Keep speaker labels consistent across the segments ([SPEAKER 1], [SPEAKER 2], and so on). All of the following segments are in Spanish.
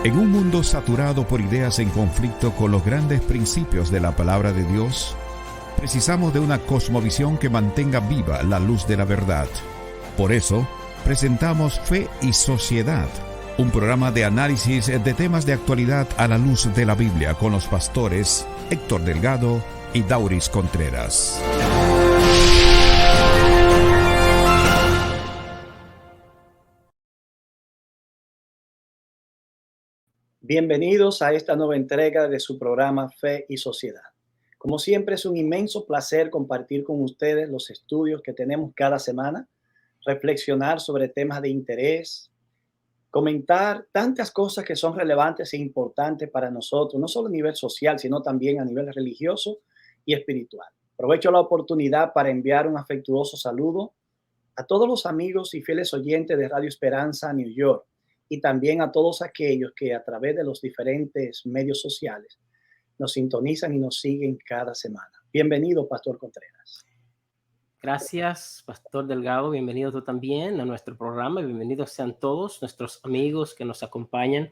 [SPEAKER 1] En un mundo saturado por ideas en conflicto con los grandes principios de la palabra de Dios, precisamos de una cosmovisión que mantenga viva la luz de la verdad. Por eso, presentamos Fe y Sociedad, un programa de análisis de temas de actualidad a la luz de la Biblia con los pastores Héctor Delgado y Dauris Contreras.
[SPEAKER 2] Bienvenidos a esta nueva entrega de su programa Fe y Sociedad. Como siempre, es un inmenso placer compartir con ustedes los estudios que tenemos cada semana, reflexionar sobre temas de interés, comentar tantas cosas que son relevantes e importantes para nosotros, no solo a nivel social, sino también a nivel religioso y espiritual. Aprovecho la oportunidad para enviar un afectuoso saludo a todos los amigos y fieles oyentes de Radio Esperanza New York y también a todos aquellos que a través de los diferentes medios sociales nos sintonizan y nos siguen cada semana. Bienvenido, Pastor Contreras.
[SPEAKER 3] Gracias, Pastor Delgado. Bienvenido tú también a nuestro programa. Bienvenidos sean todos nuestros amigos que nos acompañan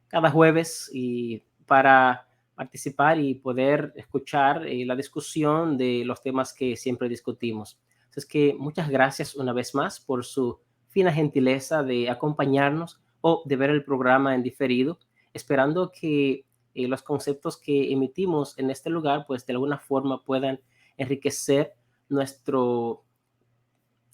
[SPEAKER 3] cada jueves y para participar y poder escuchar la discusión de los temas que siempre discutimos. Así es que muchas gracias una vez más por su fina gentileza de acompañarnos o de ver el programa en diferido, esperando que los conceptos que emitimos en este lugar, pues de alguna forma puedan enriquecer nuestro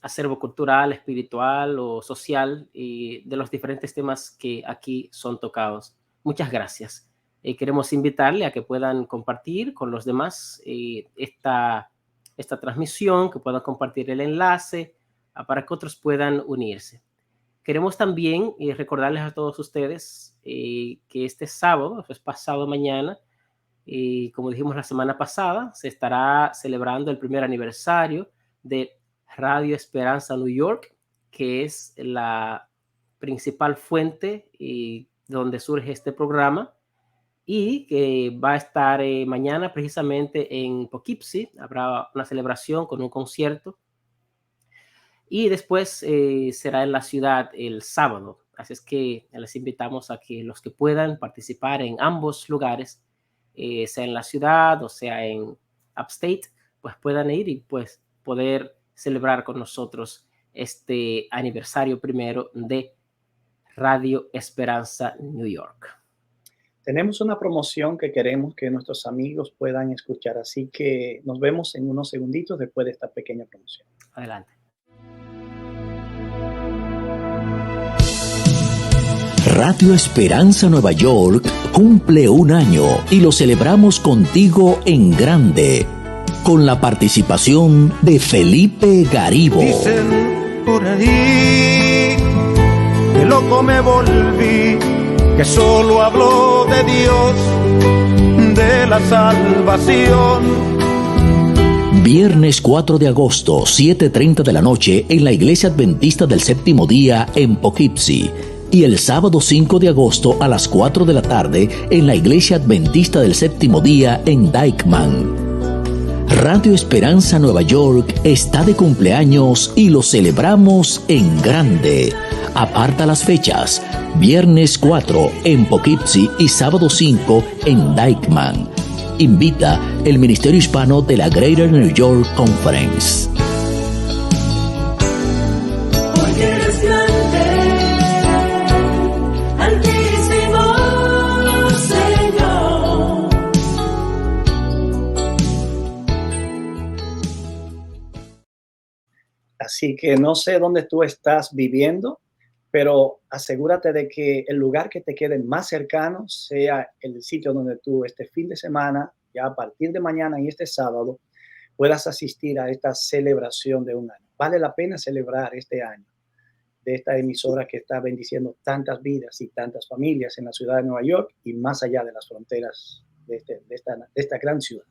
[SPEAKER 3] acervo cultural, espiritual o social y de los diferentes temas que aquí son tocados. Muchas gracias. Queremos invitarle a que puedan compartir con los demás esta transmisión, que puedan compartir el enlace para que otros puedan unirse. Queremos también recordarles a todos ustedes que este sábado, pues pasado mañana, y como dijimos la semana pasada, se estará celebrando el primer aniversario de Radio Esperanza New York, que es la principal fuente donde surge este programa y que va a estar mañana precisamente en Poughkeepsie. Habrá una celebración con un concierto y después será en la ciudad el sábado. Así es que les invitamos a que los que puedan participar en ambos lugares, sea en la ciudad o sea en Upstate, pues puedan ir y pues poder celebrar con nosotros este aniversario primero de Radio Esperanza New York.
[SPEAKER 2] Tenemos una promoción que queremos que nuestros amigos puedan escuchar, así que nos vemos en unos segunditos después de esta pequeña promoción.
[SPEAKER 3] Adelante.
[SPEAKER 4] Radio Esperanza Nueva York cumple un año y lo celebramos contigo en grande, con la participación de Felipe Garibo.
[SPEAKER 5] Dicen por ahí que loco me volví, que solo hablo de Dios, de la salvación.
[SPEAKER 4] Viernes 4 de agosto, 7:30 de la noche, en la Iglesia Adventista del Séptimo Día en Poughkeepsie. Y el sábado 5 de agosto a las 4 de la tarde en la Iglesia Adventista del Séptimo Día en Dyckman. Radio Esperanza Nueva York está de cumpleaños y lo celebramos en grande. Aparta las fechas: viernes 4 en Poughkeepsie y sábado 5 en Dyckman. Invita el Ministerio Hispano de la Greater New York Conference.
[SPEAKER 2] Así que no sé dónde tú estás viviendo, pero asegúrate de que el lugar que te quede más cercano sea el sitio donde tú este fin de semana, ya a partir de mañana y este sábado, puedas asistir a esta celebración de un año. Vale la pena celebrar este año de esta emisora que está bendiciendo tantas vidas y tantas familias en la ciudad de Nueva York y más allá de las fronteras de esta gran ciudad.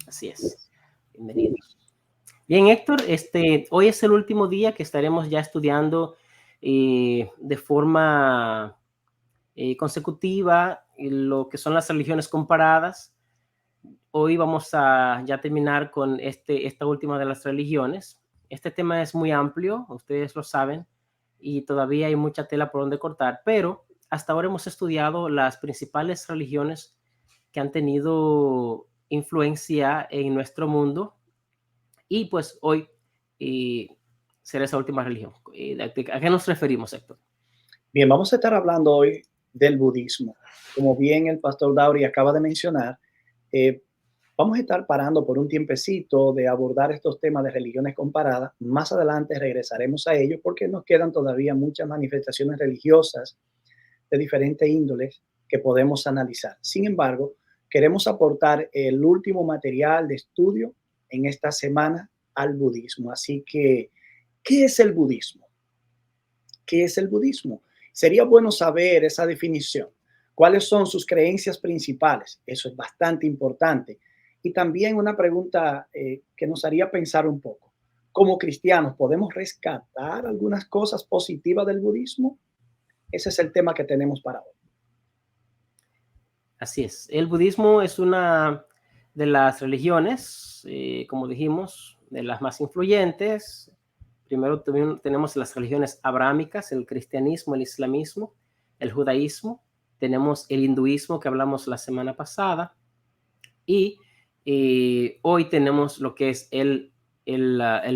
[SPEAKER 3] Así es. Bienvenidos. Bien, Héctor, hoy es el último día que estaremos ya estudiando de forma consecutiva lo que son las religiones comparadas. Hoy vamos a ya terminar con esta última de las religiones. Este tema es muy amplio, ustedes lo saben, y todavía hay mucha tela por donde cortar, pero hasta ahora hemos estudiado las principales religiones que han tenido influencia en nuestro mundo, y pues hoy será esa última religión. ¿A qué nos referimos, Héctor?
[SPEAKER 2] Bien, vamos a estar hablando hoy del budismo. Como bien el pastor Dauri acaba de mencionar, vamos a estar parando por un tiempecito de abordar estos temas de religiones comparadas. Más adelante regresaremos a ellos porque nos quedan todavía muchas manifestaciones religiosas de diferentes índoles que podemos analizar. Sin embargo, queremos aportar el último material de estudio en esta semana al budismo. Así que, ¿qué es el budismo? ¿Qué es el budismo? Sería bueno saber esa definición. ¿Cuáles son sus creencias principales? Eso es bastante importante. Y también una pregunta que nos haría pensar un poco. Como cristianos, ¿podemos rescatar algunas cosas positivas del budismo? Ese es el tema que tenemos para hoy.
[SPEAKER 3] Así es. El budismo es una de las religiones, como dijimos, de las más influyentes. Primero tenemos las religiones abrámicas, el cristianismo, el islamismo, el judaísmo. Tenemos el hinduismo que hablamos la semana pasada. Y hoy tenemos lo que es el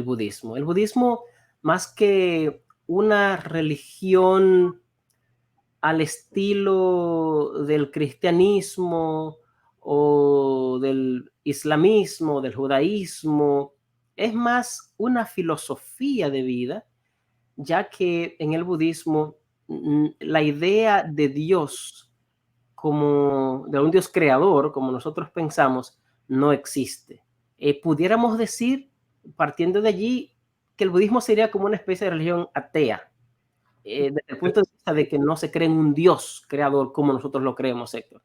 [SPEAKER 3] budismo. El budismo, más que una religión al estilo del cristianismo o del islamismo, del judaísmo, es más una filosofía de vida, ya que en el budismo la idea de Dios como de un Dios creador, como nosotros pensamos, no existe. Pudiéramos decir, partiendo de allí, que el budismo sería como una especie de religión atea, desde el punto de vista de que no se cree en un Dios creador como nosotros lo creemos, Héctor.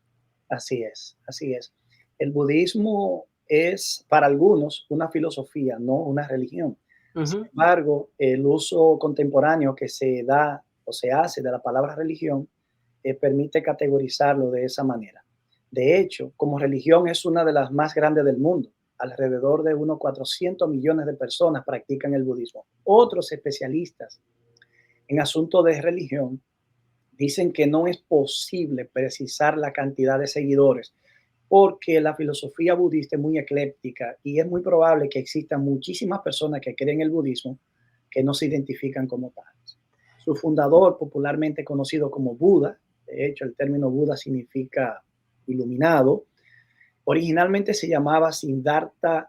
[SPEAKER 2] Así es, así es. El budismo es para algunos una filosofía, no una religión. Sin embargo, el uso contemporáneo que se da o se hace de la palabra religión permite categorizarlo de esa manera. De hecho, como religión es una de las más grandes del mundo. Alrededor de unos 400 millones de personas practican el budismo. Otros especialistas en asuntos de religión dicen que no es posible precisar la cantidad de seguidores porque la filosofía budista es muy ecléctica y es muy probable que existan muchísimas personas que creen el budismo que no se identifican como tales. Su fundador, popularmente conocido como Buda, de hecho el término Buda significa iluminado, originalmente se llamaba Siddhartha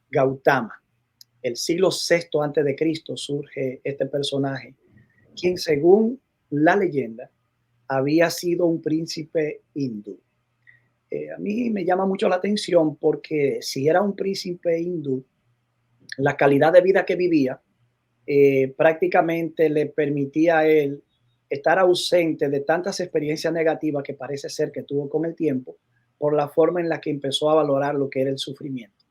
[SPEAKER 2] Gautama. El siglo VI antes de Cristo surge este personaje, quien según la leyenda había sido un príncipe hindú. A mí me llama mucho la atención porque si era un príncipe hindú, la calidad de vida que vivía prácticamente le permitía a él estar ausente de tantas experiencias negativas que parece ser que tuvo con el tiempo por la forma en la que empezó a valorar lo que era el sufrimiento.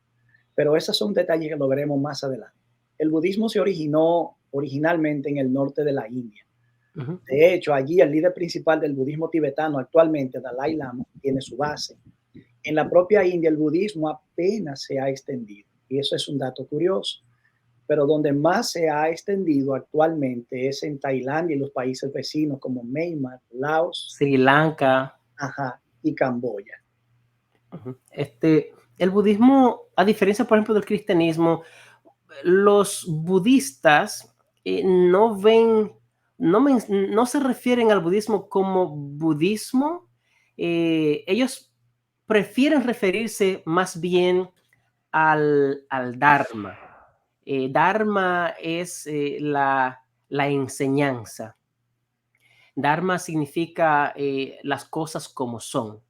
[SPEAKER 2] Pero esos son detalles que lo veremos más adelante. El budismo se originó originalmente en el norte de la India. De hecho, allí el líder principal del budismo tibetano actualmente, Dalai Lama, tiene su base. En la propia India el budismo apenas se ha extendido y eso es un dato curioso. Pero donde más se ha extendido actualmente es en Tailandia y los países vecinos como Myanmar, Laos,
[SPEAKER 3] Sri Lanka
[SPEAKER 2] y Camboya.
[SPEAKER 3] El budismo, a diferencia, por ejemplo, del cristianismo, los budistas no se refieren al budismo como budismo. Ellos prefieren referirse más bien al Dharma. Dharma es la enseñanza. Dharma significa las cosas como son.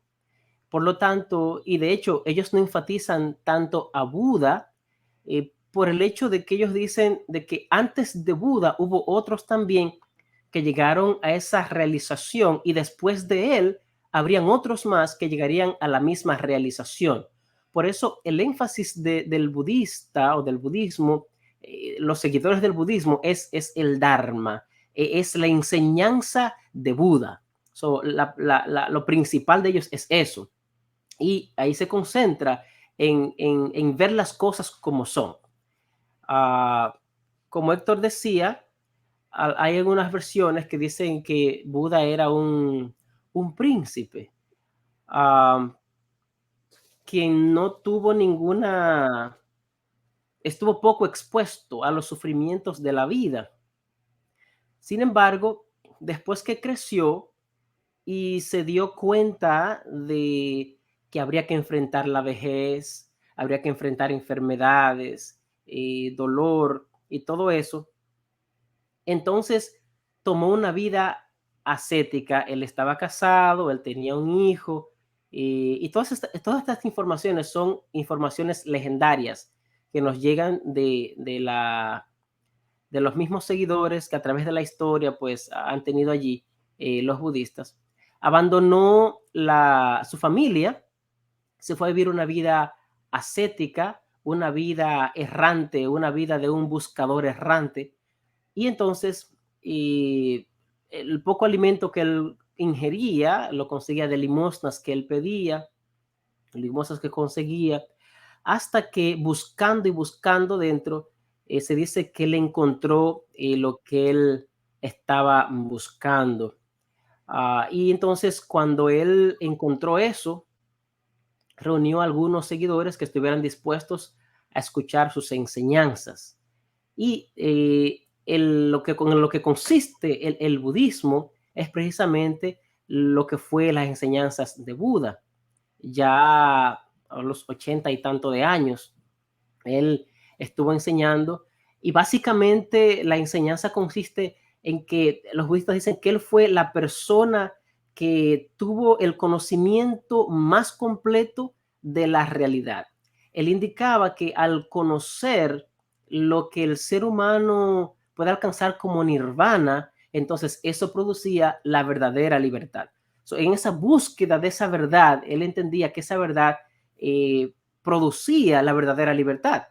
[SPEAKER 3] Por lo tanto, y de hecho, ellos no enfatizan tanto a Buda por el hecho de que ellos dicen de que antes de Buda hubo otros también que llegaron a esa realización y después de él habrían otros más que llegarían a la misma realización. Por eso el énfasis del budista o del budismo, los seguidores del budismo es el Dharma, es la enseñanza de Buda. Lo principal de ellos es eso. Y ahí se concentra en ver las cosas como son. Como Héctor decía, hay algunas versiones que dicen que Buda era un príncipe, quien no tuvo estuvo poco expuesto a los sufrimientos de la vida. Sin embargo, después que creció y se dio cuenta de que habría que enfrentar la vejez, habría que enfrentar enfermedades, dolor y todo eso, entonces tomó una vida ascética. Él estaba casado, él tenía un hijo, y todas estas informaciones son informaciones legendarias que nos llegan de los mismos seguidores que a través de la historia pues han tenido allí los budistas. Abandonó su familia, se fue a vivir una vida ascética, una vida errante, una vida de un buscador errante. Y entonces el poco alimento que él ingería lo conseguía de limosnas que él pedía, limosnas que conseguía, hasta que buscando y buscando dentro, se dice que él encontró lo que él estaba buscando. Y entonces cuando él encontró eso, reunió a algunos seguidores que estuvieran dispuestos a escuchar sus enseñanzas. Y con lo que consiste el budismo es precisamente lo que fue las enseñanzas de Buda. Ya a los 80 y tanto de años, él estuvo enseñando, y básicamente la enseñanza consiste en que los budistas dicen que él fue la persona que tuvo el conocimiento más completo de la realidad. Él indicaba que al conocer lo que el ser humano puede alcanzar como nirvana, entonces eso producía la verdadera libertad. En esa búsqueda de esa verdad, él entendía que esa verdad producía la verdadera libertad.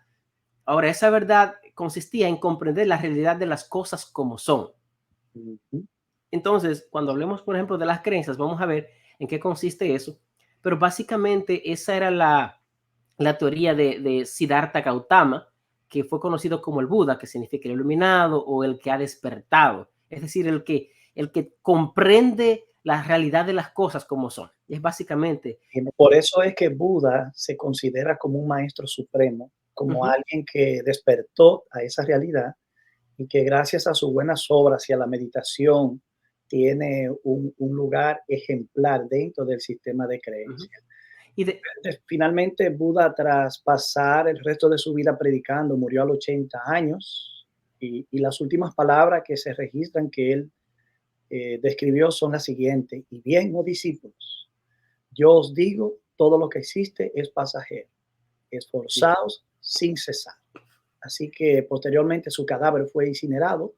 [SPEAKER 3] Ahora, esa verdad consistía en comprender la realidad de las cosas como son. Entonces, cuando hablemos, por ejemplo, de las creencias, vamos a ver en qué consiste eso. Pero básicamente esa era la teoría de Siddhartha Gautama, que fue conocido como el Buda, que significa el iluminado o el que ha despertado. Es decir, el que comprende la realidad de las cosas como son. Es básicamente.
[SPEAKER 2] Por eso es que Buda se considera como un maestro supremo, como alguien que despertó a esa realidad y que gracias a sus buenas obras y a la meditación tiene un lugar ejemplar dentro del sistema de creencias. Finalmente, Buda, tras pasar el resto de su vida predicando, murió a los 80 años, y las últimas palabras que se registran que él describió son las siguientes: y bien, oh discípulos, yo os digo, todo lo que existe es pasajero, esforzaos sin cesar. Así que posteriormente su cadáver fue incinerado,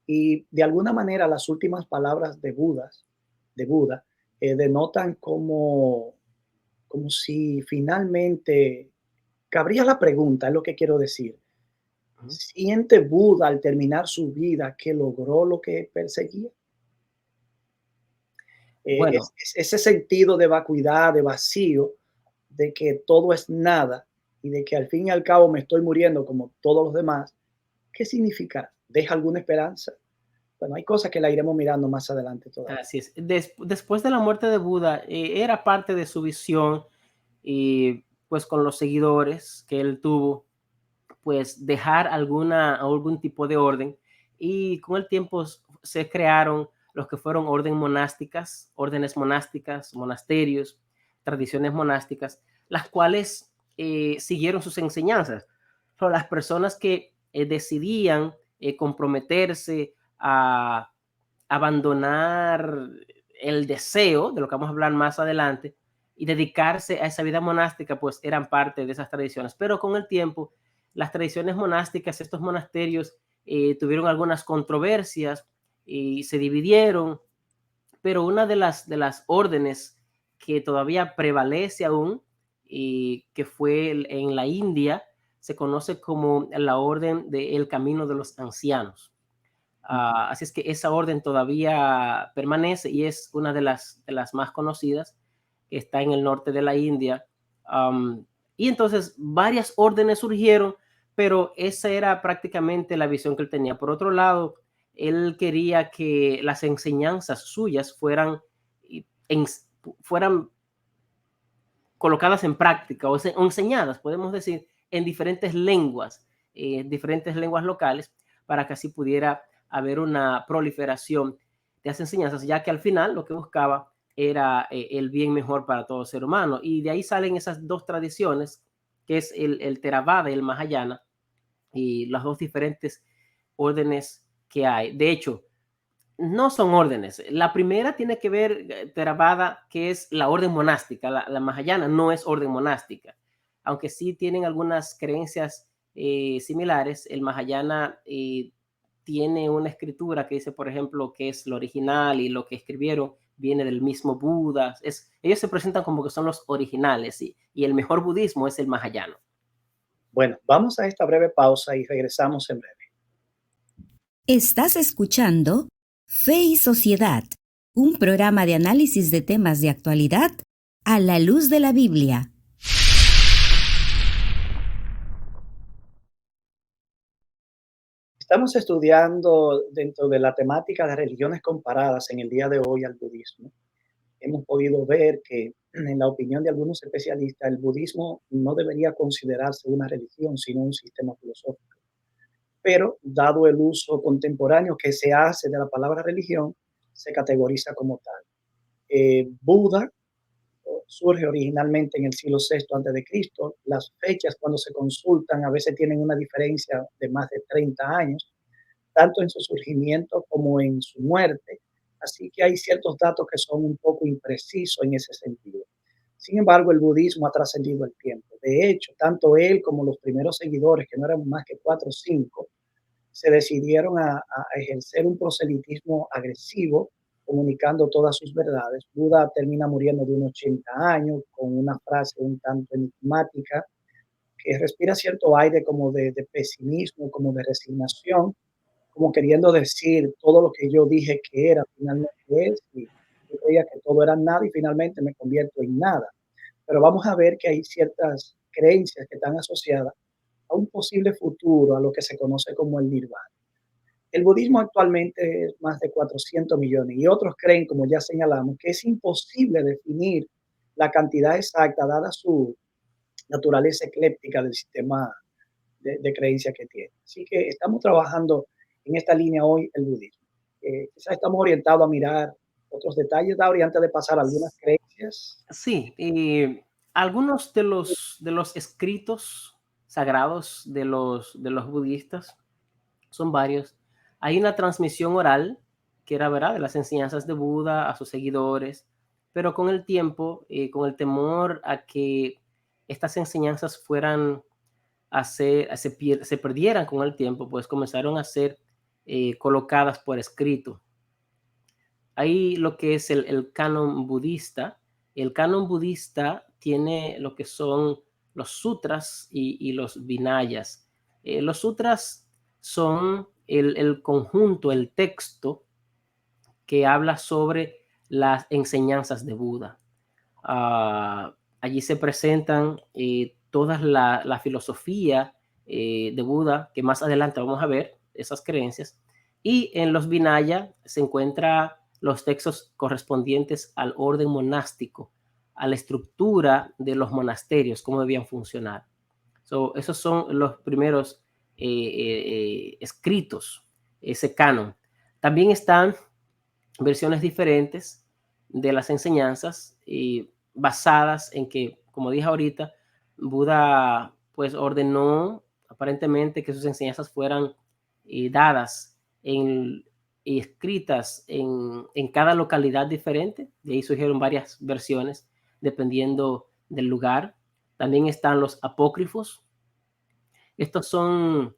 [SPEAKER 2] y de alguna manera las últimas palabras de Buda denotan como si finalmente cabría la pregunta, es lo que quiero decir. ¿Siente Buda al terminar su vida que logró lo que perseguía?
[SPEAKER 3] Bueno,
[SPEAKER 2] Ese sentido de vacuidad, de vacío, de que todo es nada y de que al fin y al cabo me estoy muriendo como todos los demás, ¿qué significa? ¿Deja alguna esperanza? Bueno, hay cosas que la iremos mirando más adelante todavía.
[SPEAKER 3] así es. Después de la muerte de Buda, era parte de su visión, y pues con los seguidores que él tuvo, pues dejar algún tipo de orden, y con el tiempo se crearon los que fueron órdenes monásticas, monasterios, tradiciones monásticas, las cuales siguieron sus enseñanzas. Pero las personas que decidían comprometerse a abandonar el deseo, de lo que vamos a hablar más adelante, y dedicarse a esa vida monástica, pues eran parte de esas tradiciones. Pero con el tiempo, las tradiciones monásticas, estos monasterios, tuvieron algunas controversias y se dividieron, pero una de las órdenes que todavía prevalece aún, y que fue en la India, se conoce como la orden del Camino de los Ancianos. Así es que esa orden todavía permanece y es una de las más conocidas, que está en el norte de la India. Y entonces varias órdenes surgieron, pero esa era prácticamente la visión que él tenía. Por otro lado, él quería que las enseñanzas suyas fueran colocadas en práctica o enseñadas, podemos decir, en diferentes lenguas locales, para que así pudiera haber una proliferación de las enseñanzas, ya que al final lo que buscaba era el bien mejor para todo ser humano. Y de ahí salen esas dos tradiciones, que es el Theravada y el Mahayana, y las dos diferentes órdenes que hay. De hecho, no son órdenes. La primera tiene que ver, Theravada, que es la orden monástica. La Mahayana no es orden monástica, aunque sí tienen algunas creencias similares. El Mahayana tiene una escritura que dice, por ejemplo, que es lo original y lo que escribieron viene del mismo Buda. Ellos se presentan como que son los originales, y el mejor budismo es el Mahayana.
[SPEAKER 2] Bueno, vamos a esta breve pausa y regresamos en breve.
[SPEAKER 6] Estás escuchando Fe y Sociedad, un programa de análisis de temas de actualidad a la luz de la Biblia.
[SPEAKER 2] Estamos estudiando dentro de la temática de religiones comparadas en el día de hoy al budismo. Hemos podido ver que, en la opinión de algunos especialistas, el budismo no debería considerarse una religión, sino un sistema filosófico. Pero, dado el uso contemporáneo que se hace de la palabra religión, se categoriza como tal. Buda surge originalmente en el siglo VI a.C. Las fechas, cuando se consultan, a veces tienen una diferencia de más de 30 años, tanto en su surgimiento como en su muerte. Así que hay ciertos datos que son un poco imprecisos en ese sentido. Sin embargo, el budismo ha trascendido el tiempo. De hecho, tanto él como los primeros seguidores, que no eran más que 4 o 5, se decidieron a ejercer un proselitismo agresivo, comunicando todas sus verdades. Buda termina muriendo de unos 80 años con una frase un tanto enigmática que respira cierto aire como de pesimismo, como de resignación, como queriendo decir todo lo que yo dije que era, finalmente es, y yo creía que todo era nada y finalmente me convierto en nada. Pero vamos a ver que hay ciertas creencias que están asociadas a un posible futuro, a lo que se conoce como el nirvana. El budismo actualmente es más de 400 millones y otros creen, como ya señalamos, que es imposible definir la cantidad exacta dada su naturaleza ecléptica del sistema de creencias que tiene. Así que estamos trabajando en esta línea hoy, el budismo. Quizás estamos orientados a mirar otros detalles, Dauri, antes de pasar a algunas creencias.
[SPEAKER 3] Sí, algunos de los escritos sagrados de los budistas son varios. Hay una transmisión oral que era, ¿verdad?, de las enseñanzas de Buda a sus seguidores, pero con el tiempo, con el temor a que estas enseñanzas fueran se perdieran con el tiempo, pues comenzaron a ser colocadas por escrito. Hay lo que es el canon budista. El canon budista tiene lo que son los sutras y los vinayas. Los sutras son el conjunto, el texto que habla sobre las enseñanzas de Buda. Allí se presentan toda la filosofía de Buda, que más adelante vamos a ver esas creencias. Y en los Vinaya se encuentran los textos correspondientes al orden monástico, a la estructura de los monasterios, cómo debían funcionar. Esos son los primeros escritos, ese canon. También están versiones diferentes de las enseñanzas basadas en que, como dije ahorita, Buda pues ordenó aparentemente que sus enseñanzas fueran dadas y escritas en cada localidad diferente. De ahí surgieron varias versiones dependiendo del lugar. También están los apócrifos. Estos son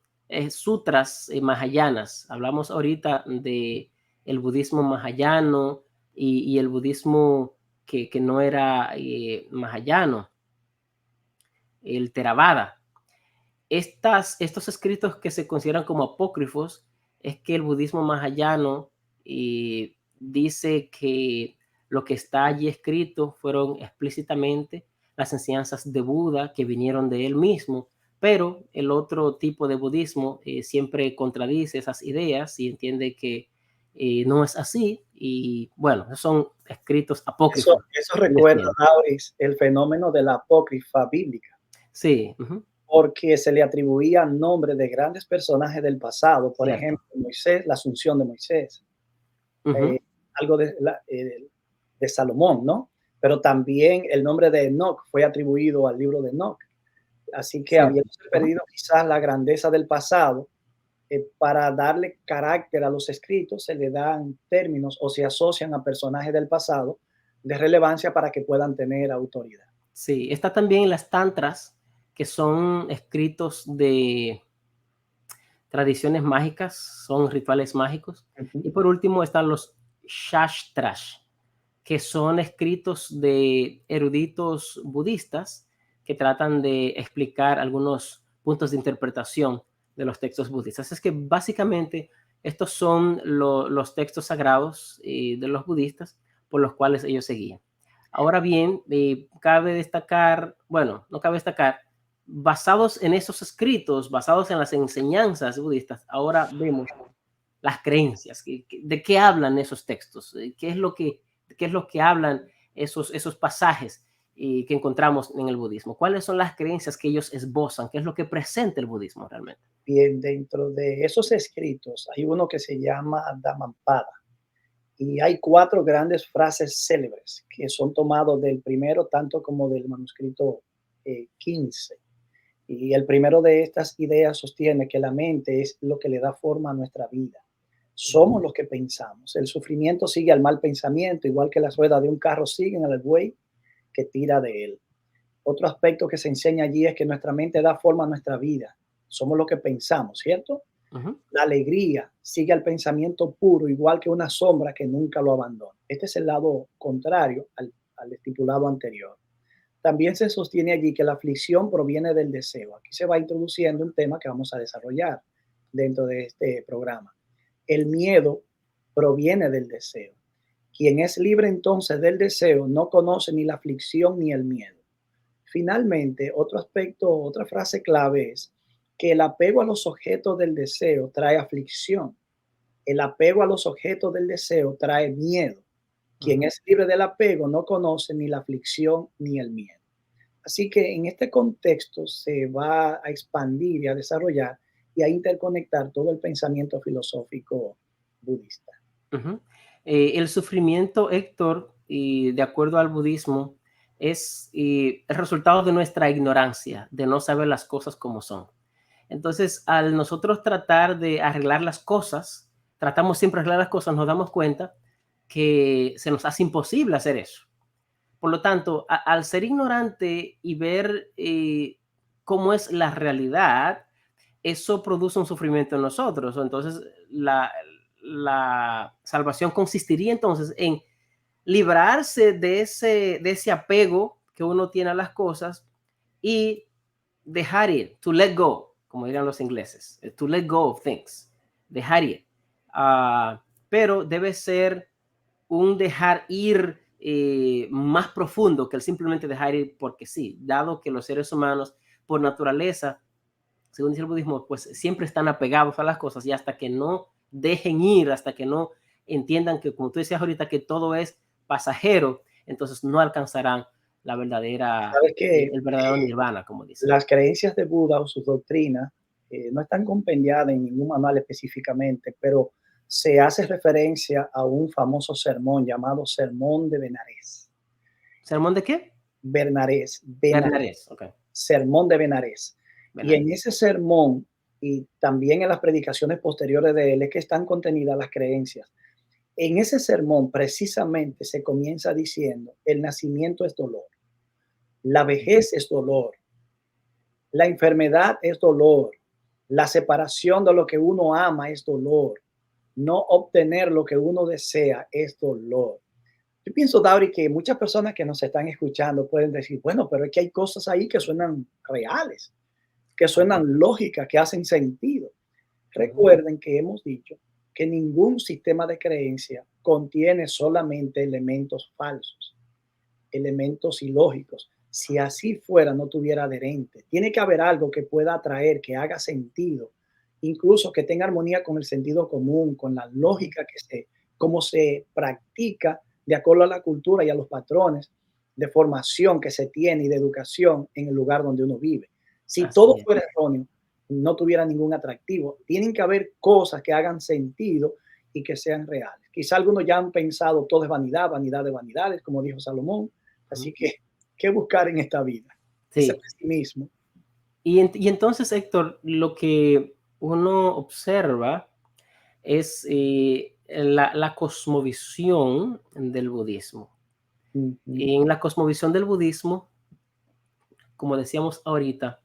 [SPEAKER 3] sutras mahayanas. Hablamos ahorita de el budismo mahayano y el budismo que no era mahayano, el Theravada. Estos escritos que se consideran como apócrifos es que el budismo mahayano dice que lo que está allí escrito fueron explícitamente las enseñanzas de Buda que vinieron de él mismo, pero el otro tipo de budismo siempre contradice esas ideas y entiende que no es así. Y bueno, son escritos
[SPEAKER 2] Eso,
[SPEAKER 3] apócrifos.
[SPEAKER 2] eso recuerda, Dauris, el fenómeno de la apócrifa bíblica,
[SPEAKER 3] Sí, uh-huh,
[SPEAKER 2] porque se le atribuía nombre de grandes personajes del pasado, por
[SPEAKER 3] cierto.
[SPEAKER 2] ejemplo, Moisés, la asunción de Moisés,
[SPEAKER 3] Uh-huh,
[SPEAKER 2] algo de Salomón, ¿no? Pero también el nombre de Enoch fue atribuido al libro de Enoch. Así que
[SPEAKER 3] cierto.
[SPEAKER 2] habiéndose perdido quizás la grandeza del pasado, para darle carácter a los escritos, se le dan términos o se asocian a personajes del pasado de relevancia para que puedan tener autoridad.
[SPEAKER 3] Sí, está también las tantras, que son escritos de tradiciones mágicas, son rituales mágicos.
[SPEAKER 2] Ujú.
[SPEAKER 3] Y por último están los shastras, que son escritos de eruditos budistas que tratan de explicar algunos puntos de interpretación de los textos budistas. Es que básicamente estos son los textos sagrados de los budistas por los cuales ellos se guían. Ahora bien, cabe destacar, bueno, no cabe destacar, basados en esos escritos, basados en las enseñanzas budistas, ahora vemos las creencias, de qué hablan esos textos, qué es lo que hablan esos pasajes que encontramos en el budismo, cuáles son las creencias que ellos esbozan, qué es lo que presenta el budismo realmente.
[SPEAKER 2] Bien, dentro de esos escritos hay uno que se llama Dhammapada y hay 4 grandes frases célebres que son tomados del primero tanto como del manuscrito 15. Y el primero de estas ideas sostiene que la mente es lo que le da forma a nuestra vida. Somos los que pensamos. El sufrimiento sigue al mal pensamiento, igual que las ruedas de un carro siguen al buey que tira de él. Otro aspecto que se enseña allí es que nuestra mente da forma a nuestra vida. Somos lo que pensamos, ¿cierto?
[SPEAKER 3] Uh-huh.
[SPEAKER 2] La alegría sigue al pensamiento puro, igual que una sombra que nunca lo abandona. Este es el lado contrario al estipulado anterior. También se sostiene allí que la aflicción proviene del deseo. Aquí se va introduciendo un tema que vamos a desarrollar dentro de este programa. El miedo proviene del deseo. Quien es libre entonces del deseo no conoce ni la aflicción ni el miedo. Finalmente, otro aspecto, otra frase clave es que el apego a los objetos del deseo trae aflicción. El apego a los objetos del deseo trae miedo. Quien es libre del apego no conoce ni la aflicción ni el miedo. Así que en este contexto se va a expandir y a desarrollar y a interconectar todo el pensamiento filosófico budista.
[SPEAKER 3] Uh-huh. El sufrimiento, Héctor, y de acuerdo al budismo, es el resultado de nuestra ignorancia, de no saber las cosas como son. Entonces, al nosotros tratar de arreglar las cosas, tratamos siempre de arreglar las cosas, nos damos cuenta que se nos hace imposible hacer eso. Por lo tanto, al ser ignorante y ver cómo es la realidad, eso produce un sufrimiento en nosotros. Entonces, la salvación consistiría entonces en librarse de ese apego que uno tiene a las cosas y dejar ir, to let go, como dirían los ingleses, to let go of things, dejar ir. Pero debe ser un dejar ir más profundo que el simplemente dejar ir porque sí, dado que los seres humanos por naturaleza, según dice el budismo, pues siempre están apegados a las cosas y hasta que no dejen ir, hasta que no entiendan que, como tú decías ahorita, que todo es pasajero, entonces no alcanzarán la verdadera,
[SPEAKER 2] Sabes que
[SPEAKER 3] el verdadero nirvana, como dicen.
[SPEAKER 2] las creencias de Buda o sus doctrinas no están compendiadas en ningún manual específicamente, pero se hace referencia a un famoso sermón llamado Sermón de Benarés.
[SPEAKER 3] ¿Sermón de qué?
[SPEAKER 2] Benarés.
[SPEAKER 3] Bernarés, ok.
[SPEAKER 2] Sermón de Benarés.
[SPEAKER 3] Benarés.
[SPEAKER 2] Y en ese sermón y también en las predicaciones posteriores de él es que están contenidas las creencias. En ese sermón precisamente se comienza diciendo, el nacimiento es dolor, la vejez es dolor, la enfermedad es dolor, la separación de lo que uno ama es dolor, no obtener lo que uno desea es dolor. Yo pienso, Dauri, que muchas personas que nos están escuchando pueden decir, bueno, pero es que hay cosas ahí que suenan reales, que suenan lógicas, que hacen sentido. Recuerden que hemos dicho que ningún sistema de creencia contiene solamente elementos falsos, elementos ilógicos. Si así fuera, no tuviera adherente. Tiene que haber algo que pueda atraer, que haga sentido, incluso que tenga armonía con el sentido común, con la lógica cómo se practica de acuerdo a la cultura y a los patrones de formación que se tiene y de educación en el lugar donde uno vive. Si
[SPEAKER 3] Así
[SPEAKER 2] todo
[SPEAKER 3] es.
[SPEAKER 2] fuera erróneo, no tuviera ningún atractivo. Tienen que haber cosas que hagan sentido y que sean reales. Quizá algunos ya han pensado todo es vanidad, vanidad de vanidades, como dijo Salomón. Así que, ¿qué buscar en esta vida? Ese
[SPEAKER 3] Sí.
[SPEAKER 2] pesimismo.
[SPEAKER 3] Y entonces, Héctor, lo que uno observa es la cosmovisión del budismo.
[SPEAKER 2] Ujú.
[SPEAKER 3] En la cosmovisión del budismo, como decíamos ahorita,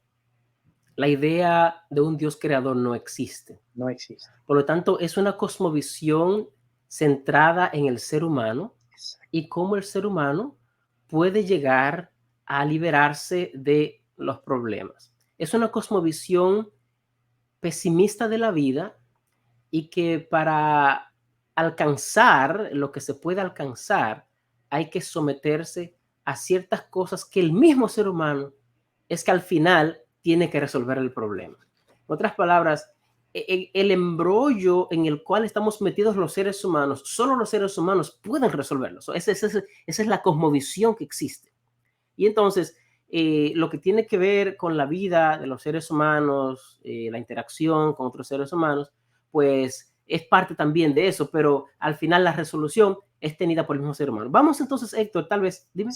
[SPEAKER 3] la idea de un Dios creador no existe.
[SPEAKER 2] No existe.
[SPEAKER 3] Por lo tanto, es una cosmovisión centrada en el ser humano
[SPEAKER 2] Exacto.
[SPEAKER 3] y cómo el ser humano puede llegar a liberarse de los problemas. Es una cosmovisión pesimista de la vida y que para alcanzar lo que se puede alcanzar hay que someterse a ciertas cosas que el mismo ser humano es que al final tiene que resolver el problema. En otras palabras, el embrollo en el cual estamos metidos los seres humanos, solo los seres humanos pueden resolverlo. Esa es la cosmovisión que existe. Y entonces, lo que tiene que ver con la vida de los seres humanos, la interacción con otros seres humanos, pues es parte también de eso, pero al final la resolución es tenida por el mismo ser humano. Vamos entonces, Héctor, tal vez, dime.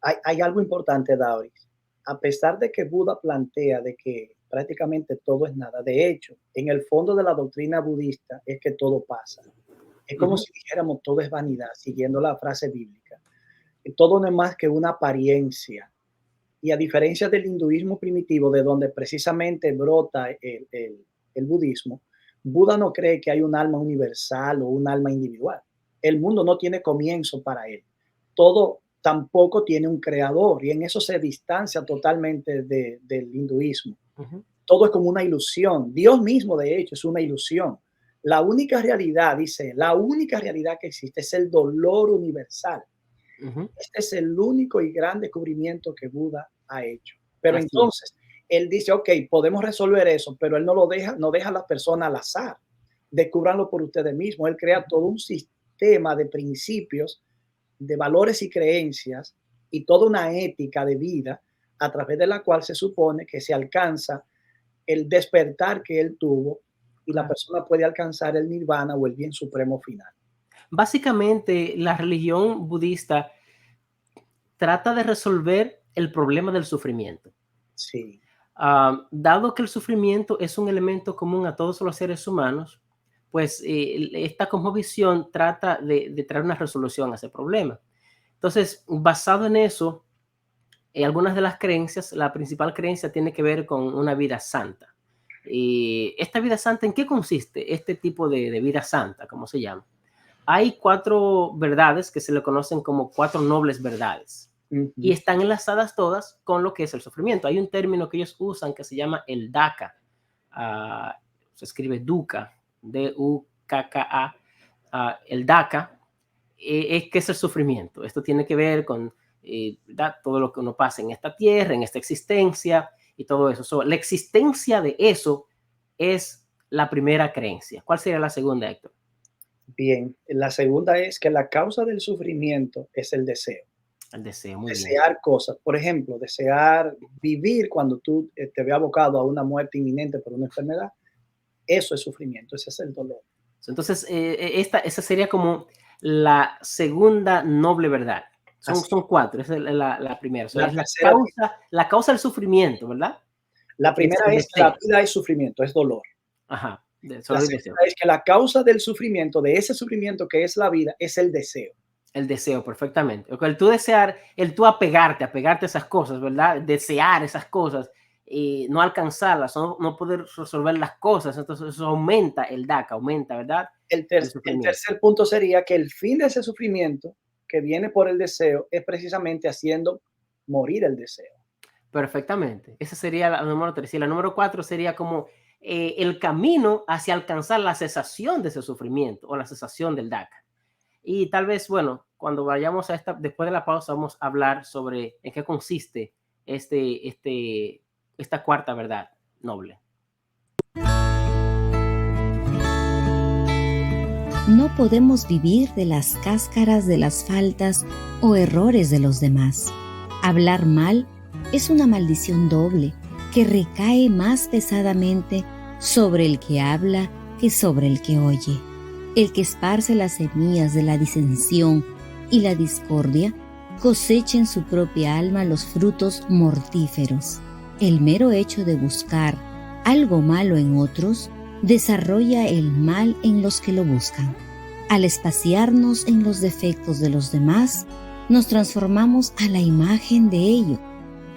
[SPEAKER 2] Hay algo importante, Dauris. A pesar de que Buda plantea de que prácticamente todo es nada, de hecho, en el fondo de la doctrina budista es que todo pasa. Es como si dijéramos todo es vanidad, siguiendo la frase bíblica. Que todo no es más que una apariencia. Y a diferencia del hinduismo primitivo, de donde precisamente brota el budismo, Buda no cree que hay un alma universal o un alma individual. El mundo no tiene comienzo para él. Todo tampoco tiene un creador y en eso se distancia totalmente del hinduismo. Todo es como una ilusión. Dios mismo, de hecho, es una ilusión. La única realidad, dice, la única realidad que existe es el dolor universal. Este es el único y gran descubrimiento que Buda ha hecho. Pero
[SPEAKER 3] Así
[SPEAKER 2] entonces, él dice, ok, podemos resolver eso, pero él no deja a las personas al azar. Descúbranlo por ustedes mismos. Él crea todo un sistema de principios, de valores y creencias y toda una ética de vida a través de la cual se supone que se alcanza el despertar que él tuvo y la persona puede alcanzar el nirvana o el bien supremo final.
[SPEAKER 3] Básicamente, la religión budista trata de resolver el problema del sufrimiento.
[SPEAKER 2] Sí.
[SPEAKER 3] Dado que el sufrimiento es un elemento común a todos los seres humanos, pues esta cosmovisión trata de traer una resolución a ese problema. Entonces, basado en eso, algunas de las creencias, la principal creencia tiene que ver con una vida santa. Y esta vida santa, ¿en qué consiste este tipo de vida santa? ¿Cómo se llama? Hay 4 verdades que se le conocen como 4 nobles verdades. Y están enlazadas todas con lo que es el sufrimiento. Hay un término que ellos usan que se llama el dukkha. Se escribe dukkha, D-U-K-K-A. El dukkha es que es el sufrimiento. Esto tiene que ver con todo lo que uno pasa en esta tierra, en esta existencia y todo eso. La existencia de eso es la primera creencia. ¿Cuál sería la segunda, Héctor?
[SPEAKER 2] Bien, la segunda es que la causa del sufrimiento es el deseo.
[SPEAKER 3] El deseo, muy bien.
[SPEAKER 2] Desear cosas, por ejemplo, desear vivir cuando tú te ve abocado a una muerte inminente por una enfermedad, eso es sufrimiento, ese es el dolor.
[SPEAKER 3] Entonces, esa sería como la segunda noble verdad. Son 4, esa es la primera. La causa del sufrimiento, ¿verdad?
[SPEAKER 2] La primera es que la vida es sufrimiento, es dolor.
[SPEAKER 3] Ajá.
[SPEAKER 2] La segunda es que la causa del sufrimiento, de ese sufrimiento que es la vida, es el deseo.
[SPEAKER 3] El deseo, perfectamente. El tú desear, el tú apegarte a esas cosas, ¿verdad? Desear esas cosas y no alcanzarlas, no poder resolver las cosas. Entonces eso aumenta el dukkha, aumenta, ¿verdad?
[SPEAKER 2] El tercer punto sería que el fin de ese sufrimiento que viene por el deseo es precisamente haciendo morir el deseo.
[SPEAKER 3] Perfectamente. Esa sería la número 3. Y la número 4 sería como el camino hacia alcanzar la cesación de ese sufrimiento o la cesación del dukkha. Y tal vez, bueno, cuando vayamos a después de la pausa, vamos a hablar sobre en qué consiste esta cuarta verdad noble.
[SPEAKER 6] No podemos vivir de las cáscaras de las faltas o errores de los demás. Hablar mal es una maldición doble que recae más pesadamente sobre el que habla que sobre el que oye. El que esparce las semillas de la disensión y la discordia cosecha en su propia alma los frutos mortíferos. El mero hecho de buscar algo malo en otros desarrolla el mal en los que lo buscan. Al espaciarnos en los defectos de los demás, nos transformamos a la imagen de ellos.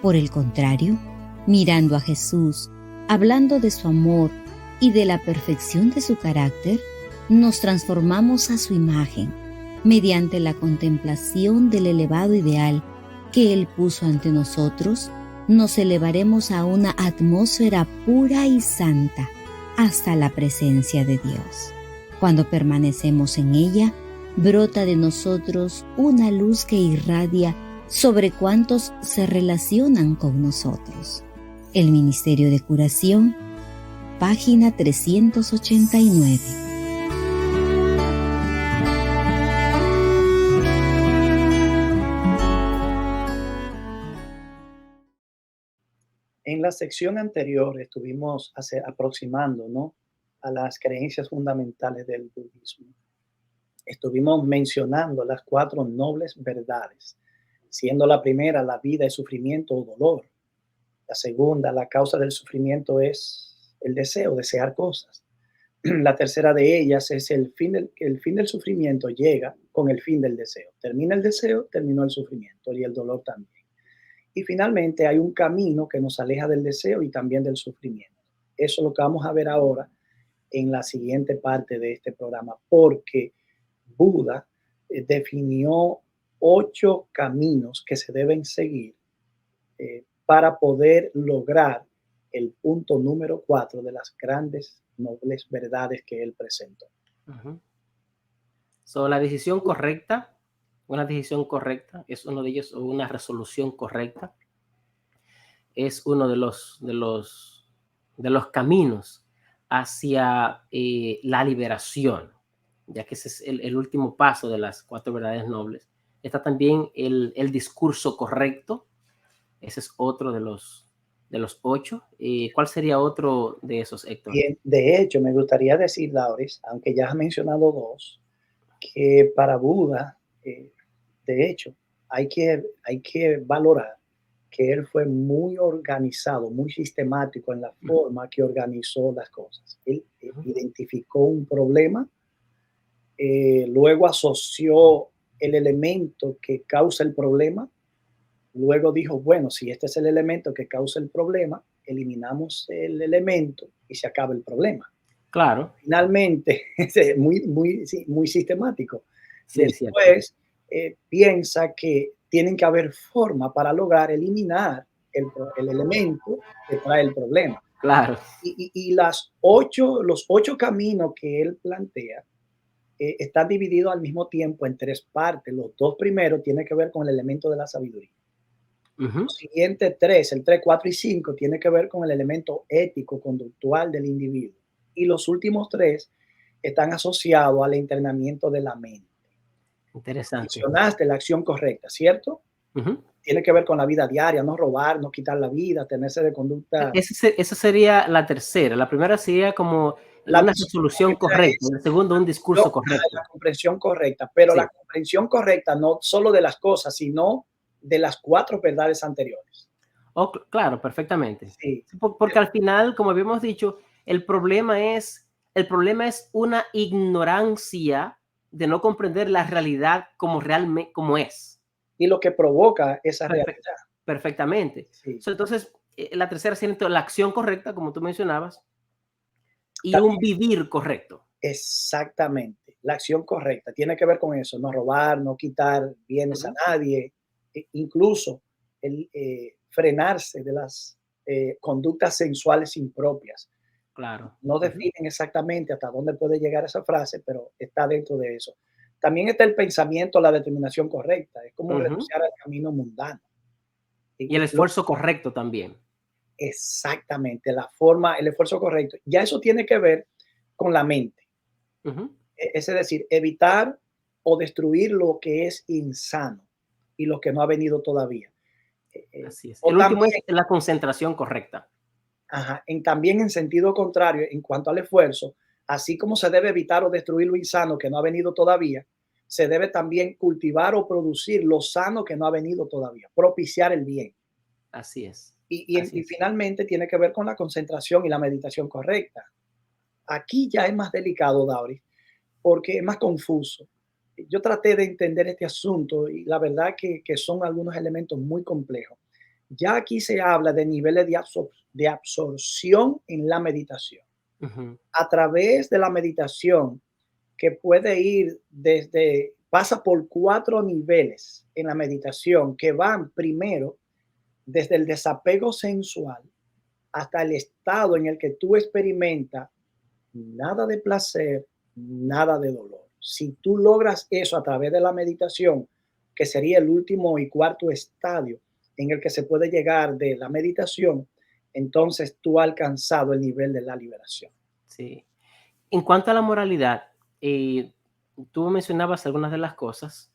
[SPEAKER 6] Por el contrario, mirando a Jesús, hablando de su amor y de la perfección de su carácter, nos transformamos a su imagen, mediante la contemplación del elevado ideal que Él puso ante nosotros. Nos elevaremos a una atmósfera pura y santa hasta la presencia de Dios. Cuando permanecemos en ella, brota de nosotros una luz que irradia sobre cuantos se relacionan con nosotros. El Ministerio de Curación, página 389.
[SPEAKER 2] En la sección anterior estuvimos aproximando, ¿no?, a las creencias fundamentales del budismo. Estuvimos mencionando las 4 nobles verdades, siendo la primera la vida es sufrimiento o dolor. La segunda, la causa del sufrimiento es el deseo, desear cosas. La tercera de ellas es el fin del sufrimiento llega con el fin del deseo. Termina el deseo, terminó el sufrimiento y el dolor también. Y finalmente hay un camino que nos aleja del deseo y también del sufrimiento. Eso es lo que vamos a ver ahora en la siguiente parte de este programa, porque Buda definió 8 caminos que se deben seguir para poder lograr el punto número 4 de las grandes nobles verdades que él presentó.
[SPEAKER 3] La decisión correcta, una decisión correcta es uno de ellos, o una resolución correcta es uno de los caminos hacia la liberación, ya que ese es el último paso de las 4 verdades nobles. Está también el discurso correcto, ese es otro de los 8. ¿Cuál sería otro de esos, Héctor?
[SPEAKER 2] Bien, de hecho, me gustaría decir, Lauris, aunque ya has mencionado 2, que para Buda, de hecho, hay que valorar que él fue muy organizado, muy sistemático en la forma que organizó las cosas. Él identificó un problema, luego asoció el elemento que causa el problema, luego dijo, bueno, si este es el elemento que causa el problema, eliminamos el elemento y se acaba el problema.
[SPEAKER 3] Claro.
[SPEAKER 2] Finalmente, muy sistemático.
[SPEAKER 3] Sí,
[SPEAKER 2] después piensa que tienen que haber forma para lograr eliminar el elemento que trae el problema.
[SPEAKER 3] Claro.
[SPEAKER 2] Y los 8 caminos que él plantea están divididos al mismo tiempo en 3 partes. Los 2 primeros tienen que ver con el elemento de la sabiduría. Los siguientes 3, el 3, 4 y 5, tiene que ver con el elemento ético, conductual del individuo. Y los últimos 3 están asociados al entrenamiento de la mente.
[SPEAKER 3] Interesante.
[SPEAKER 2] Mencionaste la acción correcta, ¿cierto? Tiene que ver con la vida diaria, no robar, no quitar la vida, tenerse de conducta.
[SPEAKER 3] Esa sería la tercera. La primera sería como una resolución correcta. El segundo, un discurso correcto.
[SPEAKER 2] La comprensión correcta, pero
[SPEAKER 3] sí.
[SPEAKER 2] La comprensión correcta no solo de las cosas, sino de las 4 verdades anteriores.
[SPEAKER 3] Oh, claro, perfectamente.
[SPEAKER 2] Sí.
[SPEAKER 3] Porque al final, como habíamos dicho, el problema es una ignorancia de no comprender la realidad como realmente como es.
[SPEAKER 2] Y lo que provoca esa realidad.
[SPEAKER 3] Perfectamente.
[SPEAKER 2] Sí.
[SPEAKER 3] Entonces, la tercera sería la acción correcta, como tú mencionabas, y
[SPEAKER 2] también,
[SPEAKER 3] un vivir correcto.
[SPEAKER 2] Exactamente. La acción correcta tiene que ver con eso, no robar, no quitar bienes a nadie, incluso el frenarse de las conductas sensuales impropias.
[SPEAKER 3] Claro.
[SPEAKER 2] No definen exactamente hasta dónde puede llegar esa frase, pero está dentro de eso. También está el pensamiento, la determinación correcta. Es como renunciar al camino mundano.
[SPEAKER 3] Y el esfuerzo correcto también.
[SPEAKER 2] Exactamente, la forma, el esfuerzo correcto. Ya eso tiene que ver con la mente. Es decir, evitar o destruir lo que es insano y lo que no ha venido todavía.
[SPEAKER 3] Así es.
[SPEAKER 2] O
[SPEAKER 3] El último
[SPEAKER 2] también,
[SPEAKER 3] es la concentración correcta.
[SPEAKER 2] también en sentido contrario, en cuanto al esfuerzo, así como se debe evitar o destruir lo insano que no ha venido todavía, se debe también cultivar o producir lo sano que no ha venido todavía, propiciar el bien.
[SPEAKER 3] Así es.
[SPEAKER 2] Y finalmente tiene que ver con la concentración y la meditación correcta. Aquí ya es más delicado, Dauri, porque es más confuso. Yo traté de entender este asunto y la verdad que son algunos elementos muy complejos. Ya aquí se habla de niveles de absorción en la meditación. A través de la meditación, que puede ir pasa por 4 niveles en la meditación, que van primero desde el desapego sensual hasta el estado en el que tú experimentas nada de placer, nada de dolor. Si tú logras eso a través de la meditación, que sería el último y cuarto estadio en el que se puede llegar de la meditación, entonces tú has alcanzado el nivel de la liberación.
[SPEAKER 3] Sí. En cuanto a la moralidad, tú mencionabas algunas de las cosas,